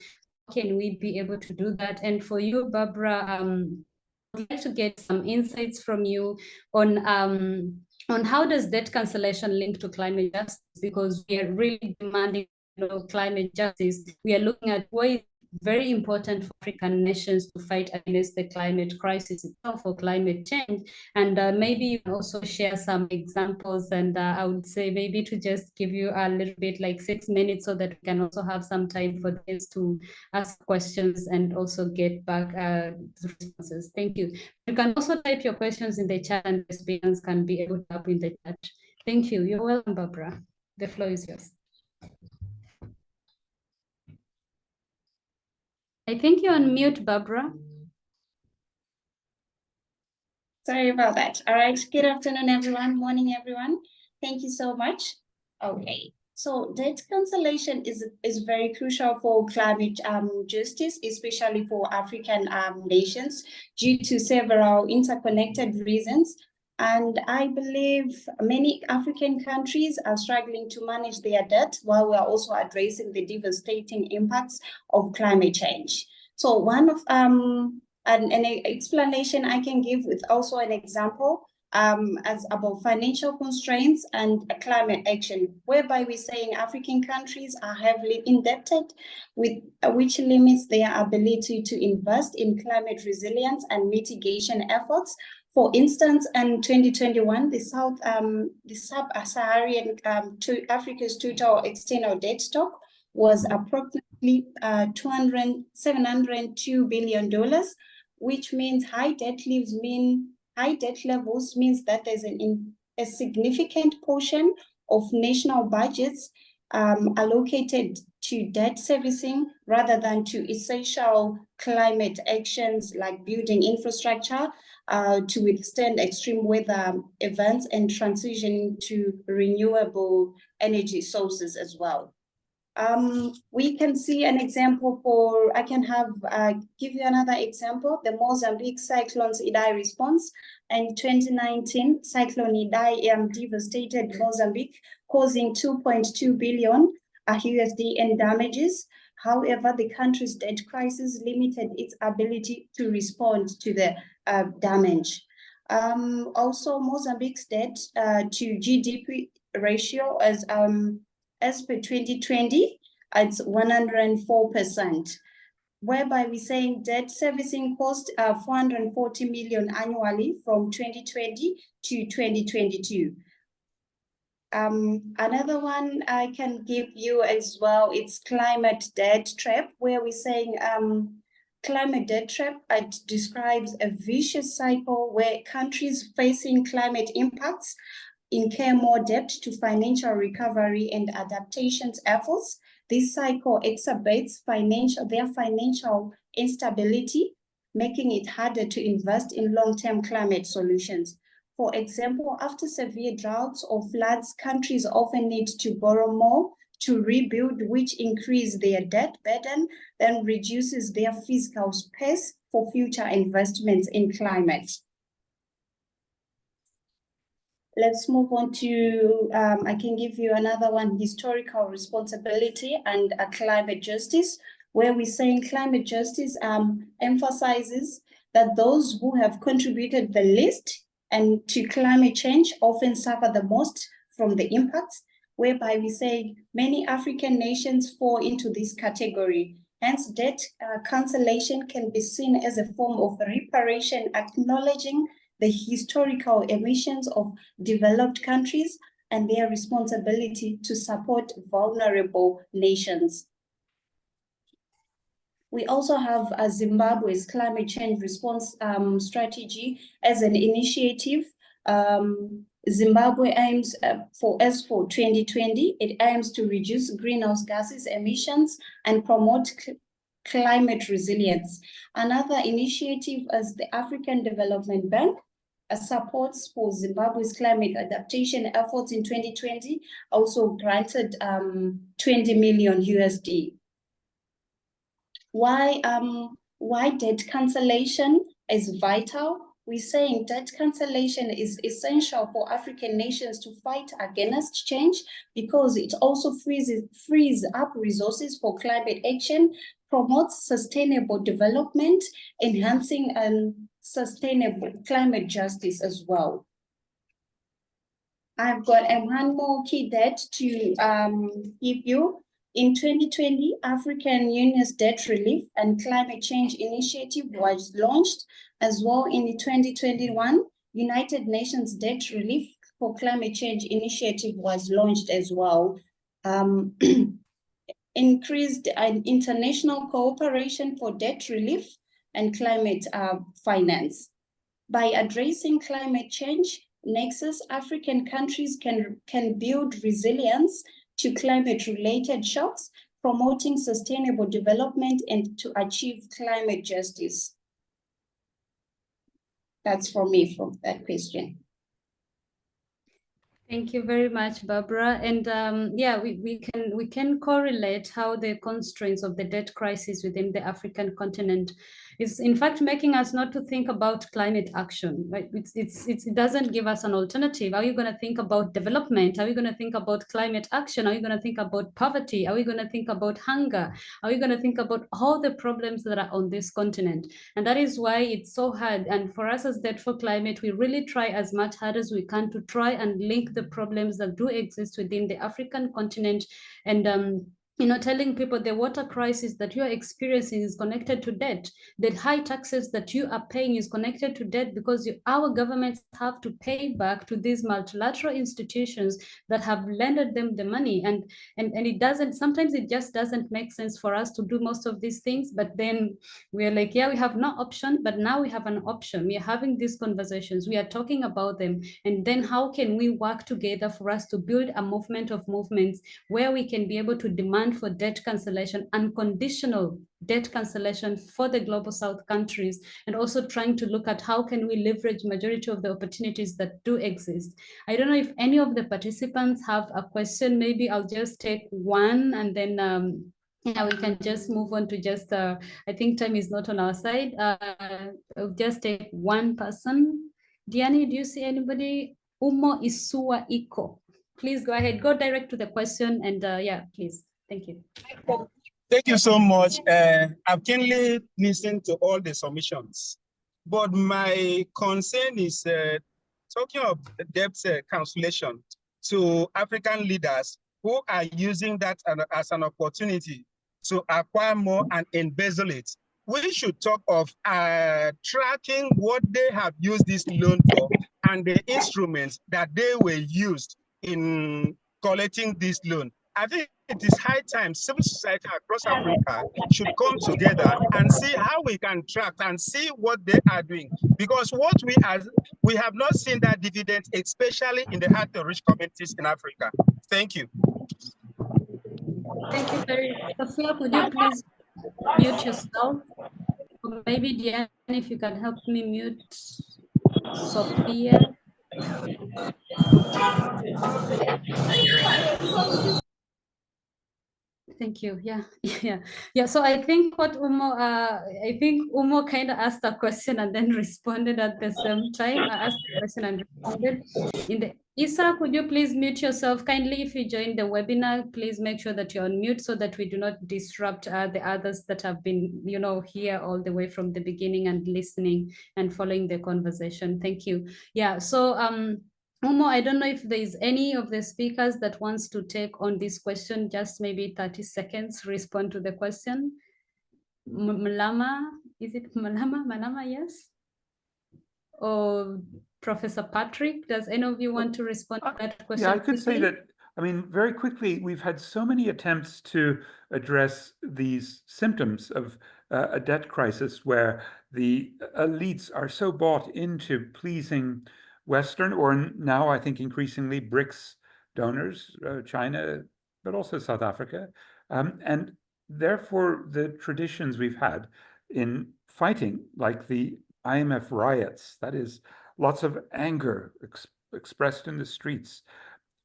Can we be able to do that? And for you, Barbra, I'd like to get some insights from you on how does debt cancellation link to climate justice? Because we are really demanding climate justice. We are looking at why it's very important for African nations to fight against the climate crisis itself or climate change. And maybe you can also share some examples. And I would say maybe to just give you a little bit like 6 minutes so that we can also have some time for this to ask questions and also get back responses. Thank you. You can also type your questions in the chat and the speakers can be able to help in the chat. Thank you. You're welcome, Barbra. The floor is yours. I think you're on mute, Barbra. Sorry about that. All right. Good afternoon, everyone. Morning, everyone. Thank you so much. Okay. So debt cancellation is very crucial for climate justice, especially for African nations, due to several interconnected reasons. And I believe many African countries are struggling to manage their debt while we are also addressing the devastating impacts of climate change. So one of an explanation I can give with also an example as about financial constraints and climate action, whereby we're saying African countries are heavily indebted, with which limits their ability to invest in climate resilience and mitigation efforts. For instance, in 2021, the Sub-Saharan Africa's total external debt stock was approximately $702 billion, which means high debt levels means that there's a significant portion of national budgets allocated to debt servicing rather than to essential climate actions like building infrastructure to withstand extreme weather events and transitioning to renewable energy sources as well. We can see an example for, I can give you another example, the Mozambique cyclone's Idai response. In 2019, Cyclone Idai devastated Mozambique, causing 2.2 billion USD in damages. However, the country's debt crisis limited its ability to respond to the damage. Also, Mozambique's debt to GDP ratio as per 2020, it's 104%, whereby we're saying debt servicing cost 440 million annually from 2020 to 2022. Another one I can give you as well, it's climate debt trap, where we're saying climate debt trap, it describes a vicious cycle where countries facing climate impacts incur more debt to financial recovery and adaptations efforts. This cycle exacerbates their financial instability, making it harder to invest in long-term climate solutions. For example, after severe droughts or floods, countries often need to borrow more to rebuild, which increases their debt burden, then reduces their fiscal space for future investments in climate. Let's move on to, I can give you another one, historical responsibility and climate justice, where we're saying climate justice emphasizes that those who have contributed the least and to climate change often suffer the most from the impacts, whereby we say many African nations fall into this category. Hence, debt cancellation can be seen as a form of reparation, acknowledging the historical emissions of developed countries and their responsibility to support vulnerable nations. We also have Zimbabwe's climate change response strategy as an initiative. Zimbabwe aims for 2020, it aims to reduce greenhouse gases emissions and promote climate resilience. Another initiative is the African Development Bank supports for Zimbabwe's climate adaptation efforts in 2020, also granted 20 million USD. Why debt cancellation is vital? We're saying debt cancellation is essential for African nations to fight against change because it also frees up resources for climate action, promotes sustainable development, enhancing sustainable climate justice as well. I've got one more key debt to give you. In 2020, African Union's Debt Relief and Climate Change Initiative was launched. As well, in 2021, United Nations Debt Relief for Climate Change Initiative was launched as well. Increased international cooperation for debt relief and climate finance. By addressing climate change nexus, African countries can build resilience to climate-related shocks, promoting sustainable development and to achieve climate justice. That's for me from that question. Thank you very much, Barbara. And yeah, we can correlate how the constraints of the debt crisis within the African continent is in fact making us not to think about climate action, right? It doesn't give us an alternative. Are you going to think about development? Are we going to think about climate action? Are we going to think about poverty? Are we going to think about hunger? Are we going to think about all the problems that are on this continent? And that is why it's so hard. And for us as Debt for Climate, we really try as much hard as we can to try and link the problems that do exist within the African continent and telling people the water crisis that you are experiencing is connected to debt. The high taxes that you are paying is connected to debt because our governments have to pay back to these multilateral institutions that have lended them the money. And it doesn't, sometimes it just doesn't make sense for us to do most of these things. But then we're like, yeah, we have no option, but now we have an option. We are having these conversations. We are talking about them. And then how can we work together for us to build a movement of movements where we can be able to demand for debt cancellation, unconditional debt cancellation for the global South countries, and also trying to look at how can we leverage majority of the opportunities that do exist. I don't know if any of the participants have a question. Maybe I'll just take one and then yeah, we can just move on to just, I think time is not on our side. I'll just take one person. Diani, do you see anybody? Umo Isua Iko. Please go ahead, go direct to the question and yeah, please. Thank you. Thank you so much. I've keenly listened to all the submissions, but my concern is talking of debt cancellation to African leaders who are using that as an opportunity to acquire more and embezzle it. We should talk of tracking what they have used this loan for and the instruments that they were used in collecting this loan. I think it is high time civil society across Africa should come together and see how we can track and see what they are doing. Because what we have not seen that dividend, especially in the hard-to-reach communities in Africa. Thank you. Thank you very much. Sophia, could you please mute yourself? Or maybe Diane, if you can help me mute Sophia. Thank you. Yeah. So I think what Umo kind of asked a question and then responded at the same time. I asked a question and responded. Isa, could you please mute yourself kindly? If you join the webinar, please make sure that you're on mute so that we do not disrupt the others that have been, here all the way from the beginning and listening and following the conversation. Thank you. Yeah. So Umo, I don't know if there is any of the speakers that wants to take on this question, just maybe 30 seconds, respond to the question. Mulama, is it Mulama? Yes? Or Professor Patrick, does any of you want to respond to that question? Yeah, I could say quickly? that, I mean, very quickly, we've had so many attempts to address these symptoms of a debt crisis where the elites are so bought into pleasing Western, or now I think increasingly BRICS donors, China, but also South Africa. And therefore, the traditions we've had in fighting, like the IMF riots, that is, lots of anger expressed in the streets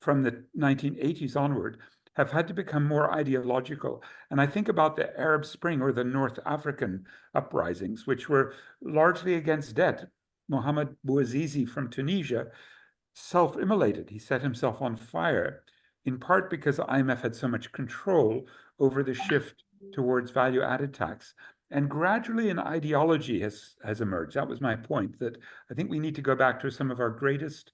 from the 1980s onward, have had to become more ideological. And I think about the Arab Spring or the North African uprisings, which were largely against debt. Mohamed Bouazizi from Tunisia self-immolated. He set himself on fire, in part because the IMF had so much control over the shift towards value-added tax. And gradually an ideology has emerged. That was my point, that I think we need to go back to some of our greatest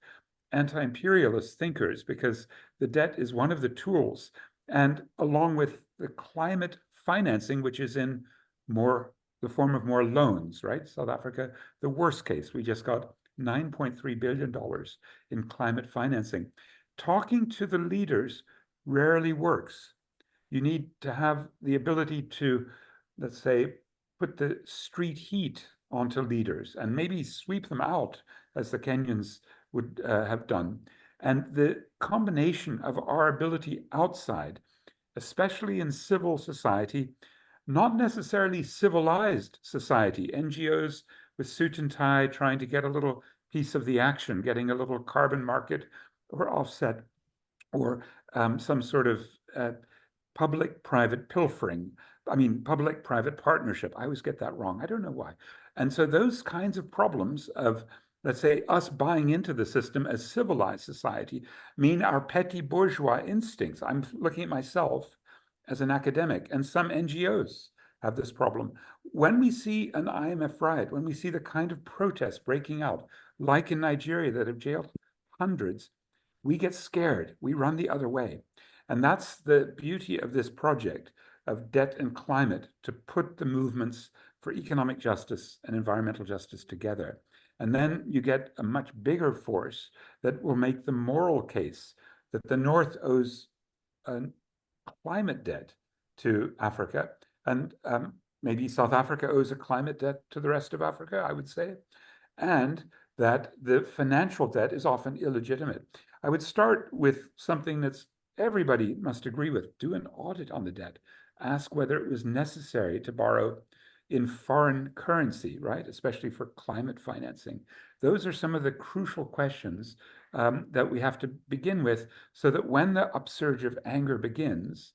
anti-imperialist thinkers, because the debt is one of the tools. And along with the climate financing, which is in the form of more loans, right? South Africa, the worst case, we just got $9.3 billion in climate financing. Talking to the leaders rarely works. You need to have the ability to, let's say, put the street heat onto leaders and maybe sweep them out, as the Kenyans would have done. And the combination of our ability outside, especially in civil society, not necessarily civilized society, NGOs with suit and tie trying to get a little piece of the action, getting a little carbon market or offset, or some sort of public-private pilfering. I mean, public-private partnership. I always get that wrong. I don't know why. And so those kinds of problems of, let's say, us buying into the system as civilized society mean our petty bourgeois instincts. I'm looking at myself as an academic, and some NGOs have this problem. When we see an IMF riot, when we see the kind of protests breaking out, like in Nigeria that have jailed hundreds, we get scared. We run the other way. And that's the beauty of this project of debt and climate, to put the movements for economic justice and environmental justice together. And then you get a much bigger force that will make the moral case that the North owes a climate debt to Africa, and maybe South Africa owes a climate debt to the rest of Africa, I would say, and that the financial debt is often illegitimate. I would start with something that's everybody must agree with. Do an audit on the debt. Ask whether it was necessary to borrow in foreign currency, right? Especially for climate financing. Those are some of the crucial questions that we have to begin with, so that when the upsurge of anger begins,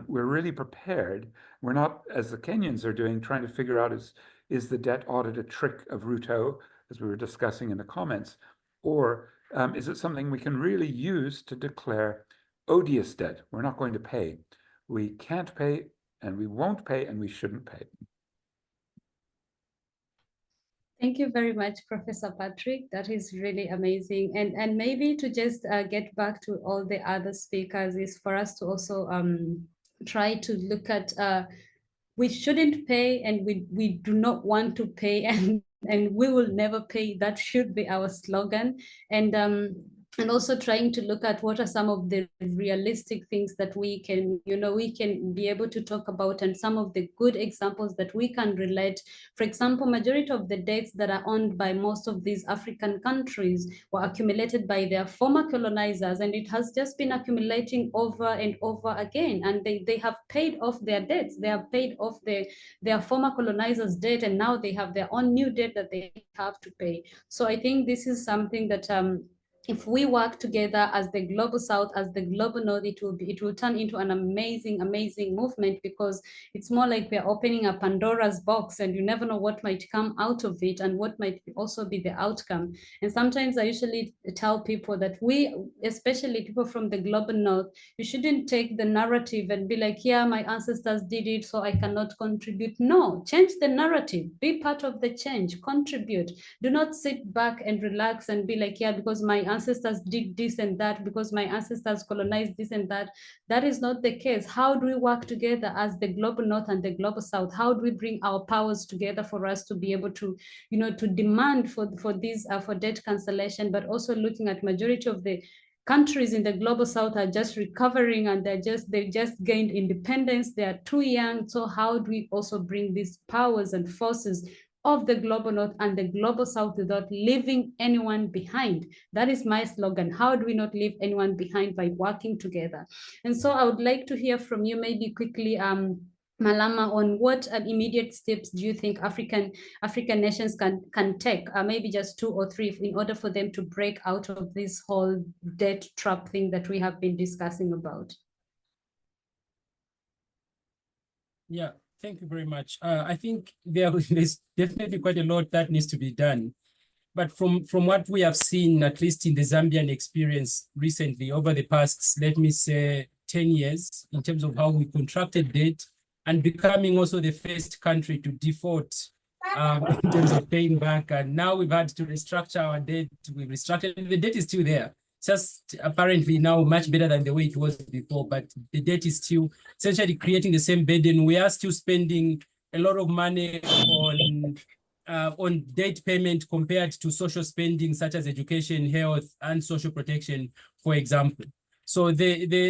we're really prepared. We're not, as the Kenyans are doing, trying to figure out is the debt audit a trick of Ruto, as we were discussing in the comments, or is it something we can really use to declare odious debt? We're not going to pay. We can't pay, and we won't pay, and we shouldn't pay. Thank you very much, Professor Patrick. That is really amazing. And maybe to just get back to all the other speakers is for us to also try to look at we shouldn't pay, and we do not want to pay, and we will never pay. That should be our slogan. And also trying to look at what are some of the realistic things that we can be able to talk about, and some of the good examples that we can relate. For example, majority of the debts that are owned by most of these African countries were accumulated by their former colonizers, and it has just been accumulating over and over again. And they have paid off their debts. They have paid off their former colonizers' debt, and now they have their own new debt that they have to pay. So I think this is something that if we work together as the global South, as the global North, it will turn into an amazing movement, because it's more like we're opening a Pandora's box, and you never know what might come out of it and what might also be the outcome. And sometimes I usually tell people that we, especially people from the global North, you shouldn't take the narrative and be like, yeah, my ancestors did it, so I cannot contribute. No, change the narrative, be part of the change, contribute. Do not sit back and relax and be like, yeah, because my ancestors did this and that, because my ancestors colonized this and that. That is not the case. How do we work together as the global North and the global South? How do we bring our powers together for us to be able to, to demand for this for debt cancellation, but also looking at majority of the countries in the global South are just recovering, and they just gained independence. They are too young. So how do we also bring these powers and forces of the global North and the global South without leaving anyone behind? That is my slogan. How do we not leave anyone behind by working together? And so I would like to hear from you maybe quickly, Mulama, on what immediate steps do you think African nations can take, maybe just 2 or 3, in order for them to break out of this whole debt trap thing that we have been discussing about? Yeah, thank you very much. I think there's definitely quite a lot that needs to be done. But from what we have seen, at least in the Zambian experience recently, over the past, let me say, 10 years, in terms of how we contracted debt and becoming also the first country to default in terms of paying back. And now we've had to restructure our debt. We've restructured, the debt is still there. Just apparently now much better than the way it was before, but the debt is still essentially creating the same burden. We are still spending a lot of money on debt payment compared to social spending such as education, health, and social protection, for example. So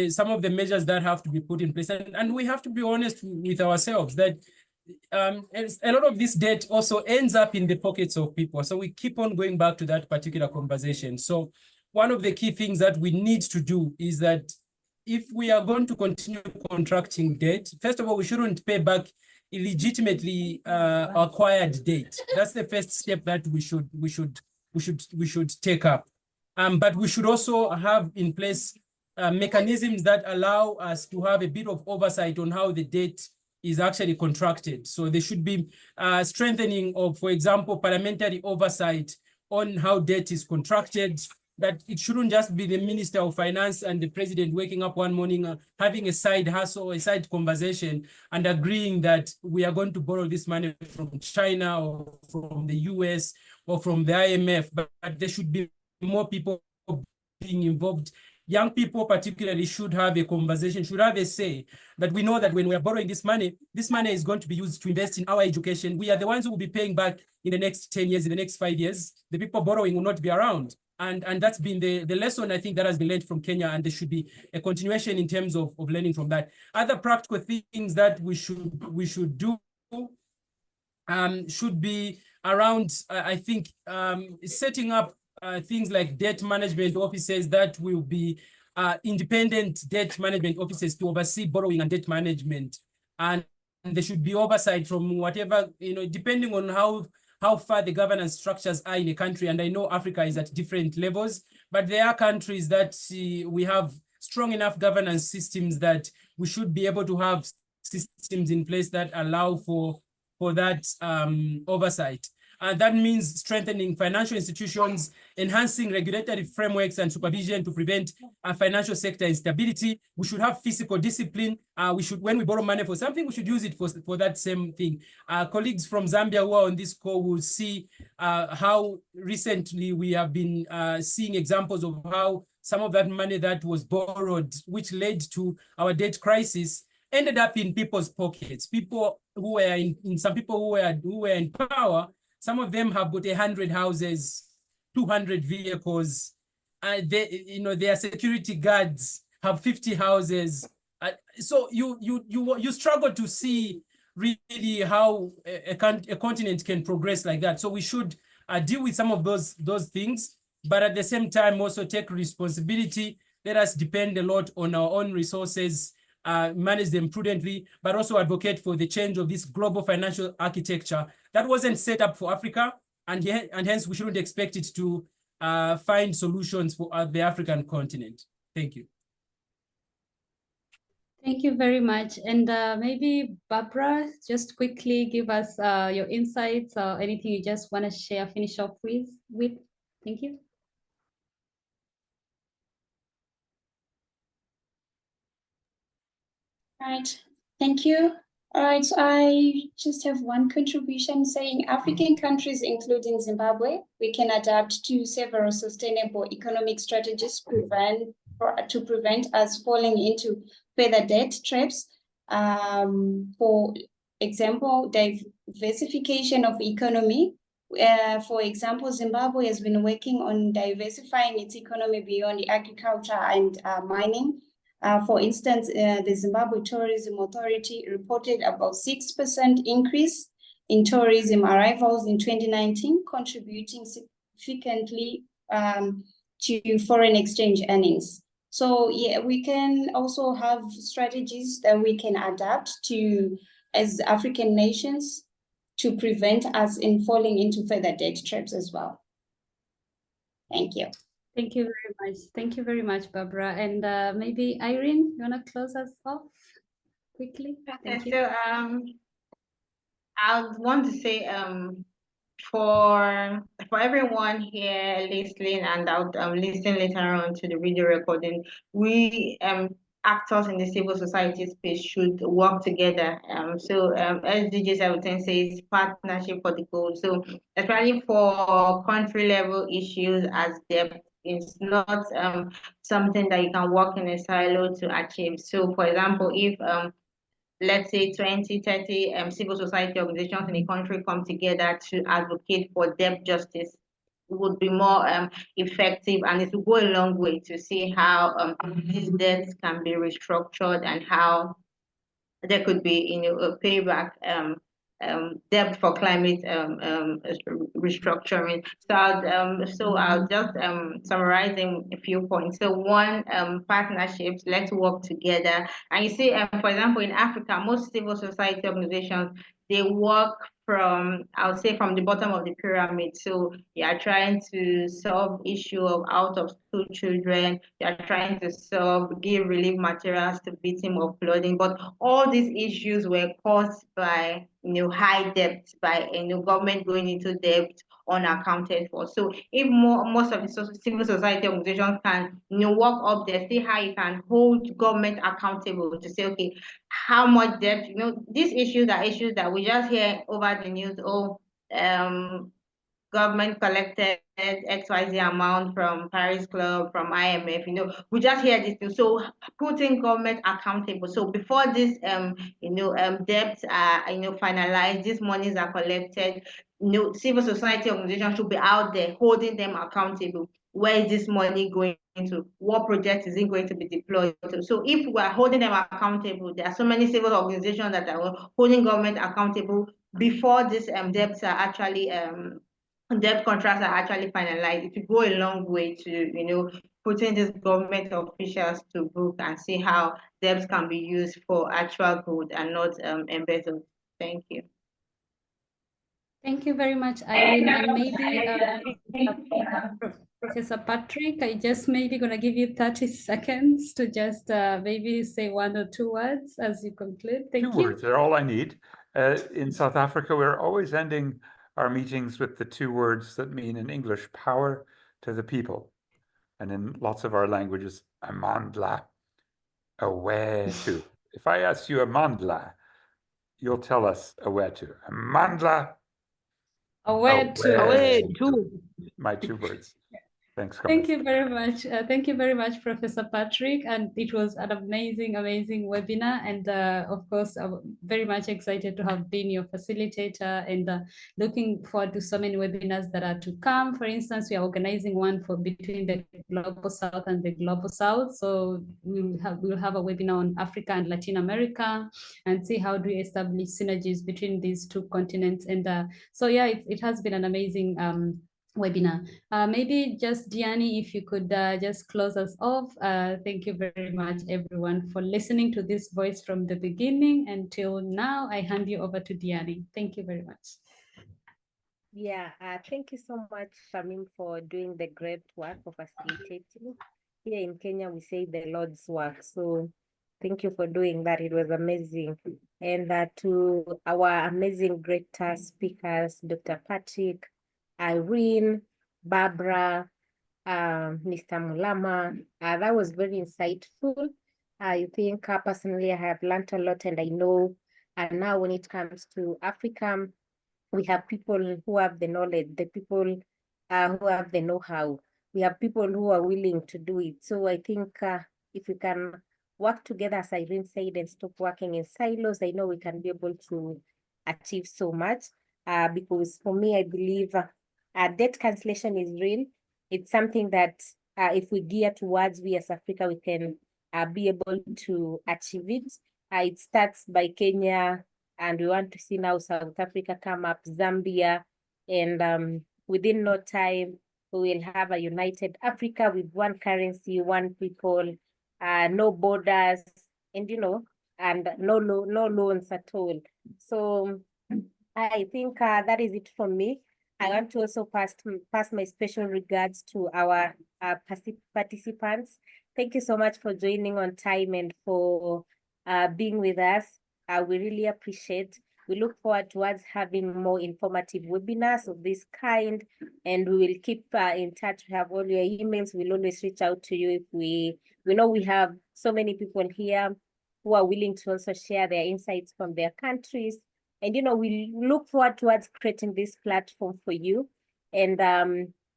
some of the measures that have to be put in place, and we have to be honest with ourselves that a lot of this debt also ends up in the pockets of people. So we keep on going back to that particular conversation. So one of the key things that we need to do is that if we are going to continue contracting debt, first of all, we shouldn't pay back illegitimately acquired debt. That's the first step that we should take up. But we should also have in place mechanisms that allow us to have a bit of oversight on how the debt is actually contracted. So there should be strengthening of, for example, parliamentary oversight on how debt is contracted, that it shouldn't just be the Minister of Finance and the President waking up one morning, having a side hustle, a side conversation, and agreeing that we are going to borrow this money from China or from the US or from the IMF, but there should be more people being involved. Young people particularly should have a conversation, should have a say, that we know that when we are borrowing this money is going to be used to invest in our education. We are the ones who will be paying back in the next 10 years, in the next 5 years. The people borrowing will not be around. And that's been the lesson, I think, that has been learned from Kenya, and there should be a continuation in terms of learning from that. Other practical things that we should do should be around, I think, setting up things like debt management offices that will be independent debt management offices to oversee borrowing and debt management. And there should be oversight from whatever, depending on how far the governance structures are in a country. And I know Africa is at different levels, but there are countries that we have strong enough governance systems that we should be able to have systems in place that allow for that oversight. That means strengthening financial institutions, enhancing regulatory frameworks and supervision to prevent financial sector instability. We should have fiscal discipline. When we borrow money for something, we should use it for that same thing. Colleagues from Zambia who are on this call will see how recently we have been seeing examples of how some of that money that was borrowed, which led to our debt crisis, ended up in people's pockets. People who were some people who were in power. Some of them have got 100 houses, 200 vehicles. Their security guards have 50 houses. So you struggle to see really how a continent can progress like that. So we should deal with some of those things, but at the same time also take responsibility. Let us depend a lot on our own resources, manage them prudently, but also advocate for the change of this global financial architecture that wasn't set up for Africa, and hence we shouldn't expect it to find solutions for the African continent. Thank you. Thank you very much. And maybe Barbra, just quickly give us your insights or anything you just want to share, finish off with. Thank you. Right. Thank you. All right, so I just have one contribution saying African countries, including Zimbabwe, we can adapt to several sustainable economic strategies to prevent us falling into further debt traps. For example, diversification of economy. For example, Zimbabwe has been working on diversifying its economy beyond agriculture and mining. For instance, the Zimbabwe Tourism Authority reported about 6% increase in tourism arrivals in 2019, contributing significantly to foreign exchange earnings. So yeah, we can also have strategies that we can adapt to as African nations to prevent us in falling into further debt traps as well. Thank you. Thank you very much. Thank you very much, Barbra. And maybe Irene, you want to close us off quickly? Thank you. So I want to say for everyone here listening, and I'll listen later on to the video recording, we actors in the civil society space should work together. So SDG 17 says partnership for the goal. So especially for country level issues as debt, it's not something that you can work in a silo to achieve. So for example, if let's say 20, 30 civil society organizations in the country come together to advocate for debt justice, it would be more effective, and it will go a long way to see how these debts can be restructured and how there could be, a payback debt for climate restructuring. So I'll just summarize in a few points. So one, partnerships, let's work together. And you see, for example, in Africa, most civil society organizations, they work from, I would say, from the bottom of the pyramid. So you are trying to solve issue of out of school children. You are trying to give relief materials to victims of flooding. But all these issues were caused by high debt, by government going into debt unaccounted for. So if most of the civil society organizations can work up there, see how you can hold government accountable to say, okay, how much debt, these issues are issues that we just hear over the news. Government collected XYZ amount from Paris Club, from IMF, we just hear this too. So putting government accountable. So before this, debts are, finalized, these monies are collected, civil society organizations should be out there holding them accountable. Where is this money going to? What project is it going to be deployed to? So if we are holding them accountable, there are so many civil organizations that are holding government accountable before these debts are actually debt contracts are actually finalized. It will go a long way to, putting these government officials to book and see how debts can be used for actual good and not embezzled. Thank you. Thank you very much, Irene. And maybe Professor Patrick, I just maybe gonna give you 30 seconds to just maybe say 1 or 2 words as you conclude. Thank you. 2 words are all I need. In South Africa, we're always ending our meetings with the 2 words that mean in English, power to the people. And in lots of our languages, amandla, away to. If I ask you amandla, you'll tell us away to. Amandla, Away to. My 2 words. Thanks, Thank you very much. Thank you very much, Professor Patrick. And it was an amazing, amazing webinar. And of course, I'm very much excited to have been your facilitator and looking forward to so many webinars that are to come. For instance, we are organizing one for between the Global South and the Global South. So we'll have a webinar on Africa and Latin America and see how do we establish synergies between these 2 continents. And so, yeah, it has been an amazing webinar. Maybe just Diani, if you could just close us off. Thank you very much, everyone, for listening to this voice from the beginning until now. I hand you over to Diani. Thank you very much. Yeah, thank you so much, Shamim, for doing the great work of facilitating. Here in Kenya, we say the Lord's work. So thank you for doing that. It was amazing. And to our amazing great speakers, Dr. Patrick, Irene, Barbra, Mr. Mulama, that was very insightful. I think personally I have learned a lot, and I know And now when it comes to Africa, we have people who have the knowledge, the people who have the know-how. We have people who are willing to do it. So I think if we can work together, as Irene said, and stop working in silos, I know we can be able to achieve so much. Because for me, I believe debt cancellation is real. It's something that if we gear towards, we as Africa, we can be able to achieve it. It starts by Kenya, and we want to see now South Africa come up, Zambia, and within no time, we will have a united Africa with one currency, one people, no borders, and and no loans at all. So I think that is it from me. I want to also pass my special regards to our participants. Thank you so much for joining on time and for being with us. We really appreciate. We look forward towards having more informative webinars of this kind, and we will keep in touch. We have all your emails. We'll always reach out to you if we know we have so many people here who are willing to also share their insights from their countries. And we look forward towards creating this platform for you. And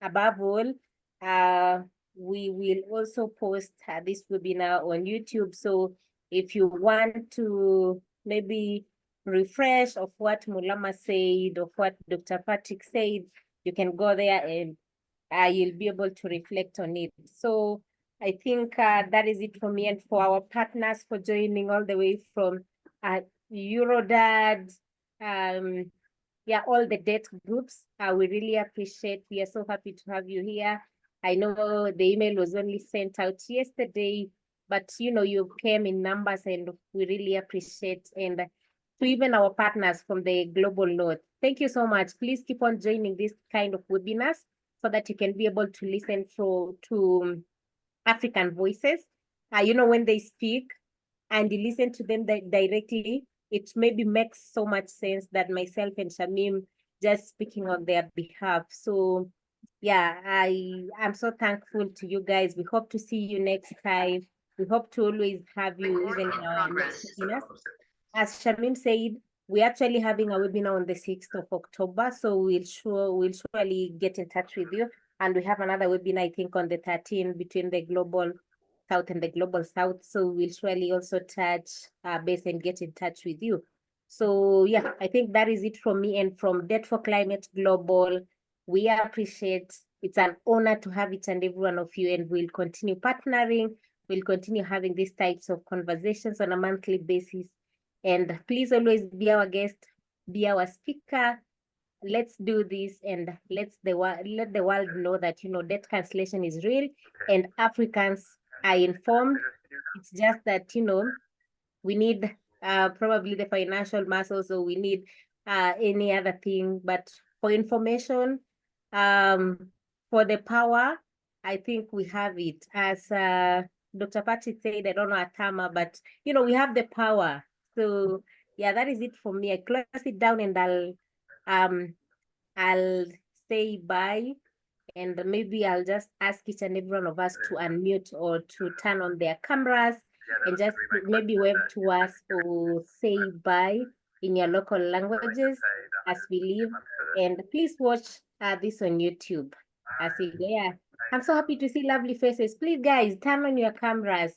above all, we will also post this webinar on YouTube. So if you want to maybe refresh of what Mulama said, of what Dr. Patrick said, you can go there and you'll be able to reflect on it. So I think that is it for me and for our partners for joining all the way from Eurodad, all the debt groups. We really appreciate. We are so happy to have you here. I know the email was only sent out yesterday, but you came in numbers, and we really appreciate. And to even our partners from the global north, thank you so much. Please keep on joining this kind of webinars so that you can be able to listen to African voices. When they speak and you listen to them directly, it maybe makes so much sense that myself and Shamim just speaking on their behalf. So yeah, I'm so thankful to you guys. We hope to see you next time. We hope to always have you even in our next webinars. As Shamim said, we're actually having a webinar on the 6th of October. So we'll surely get in touch with you. And we have another webinar, I think, on the 13th between the global South and the global South. So we'll surely also touch base and get in touch with you. So yeah, I think that is it from me and from Debt for Climate Global. We appreciate. It's an honor to have each and every one of you, and we'll continue partnering. We'll continue having these types of conversations on a monthly basis. And please always be our guest, be our speaker. Let's do this, and let the world know that debt cancellation is real and Africans are informed. It's just that we need probably the financial muscles, or we need any other thing. But for information, for the power, I think we have it. As Dr. Patrick said, I don't know Atama, but we have the power. So yeah, that is it for me. I close it down, and I'll say bye, and maybe I'll just ask each and every one of us to unmute or to turn on their cameras and just maybe wave to us or say bye in your local languages as we leave. And please watch this on YouTube. I say, yeah, I'm so happy to see lovely faces. Please, guys, turn on your cameras.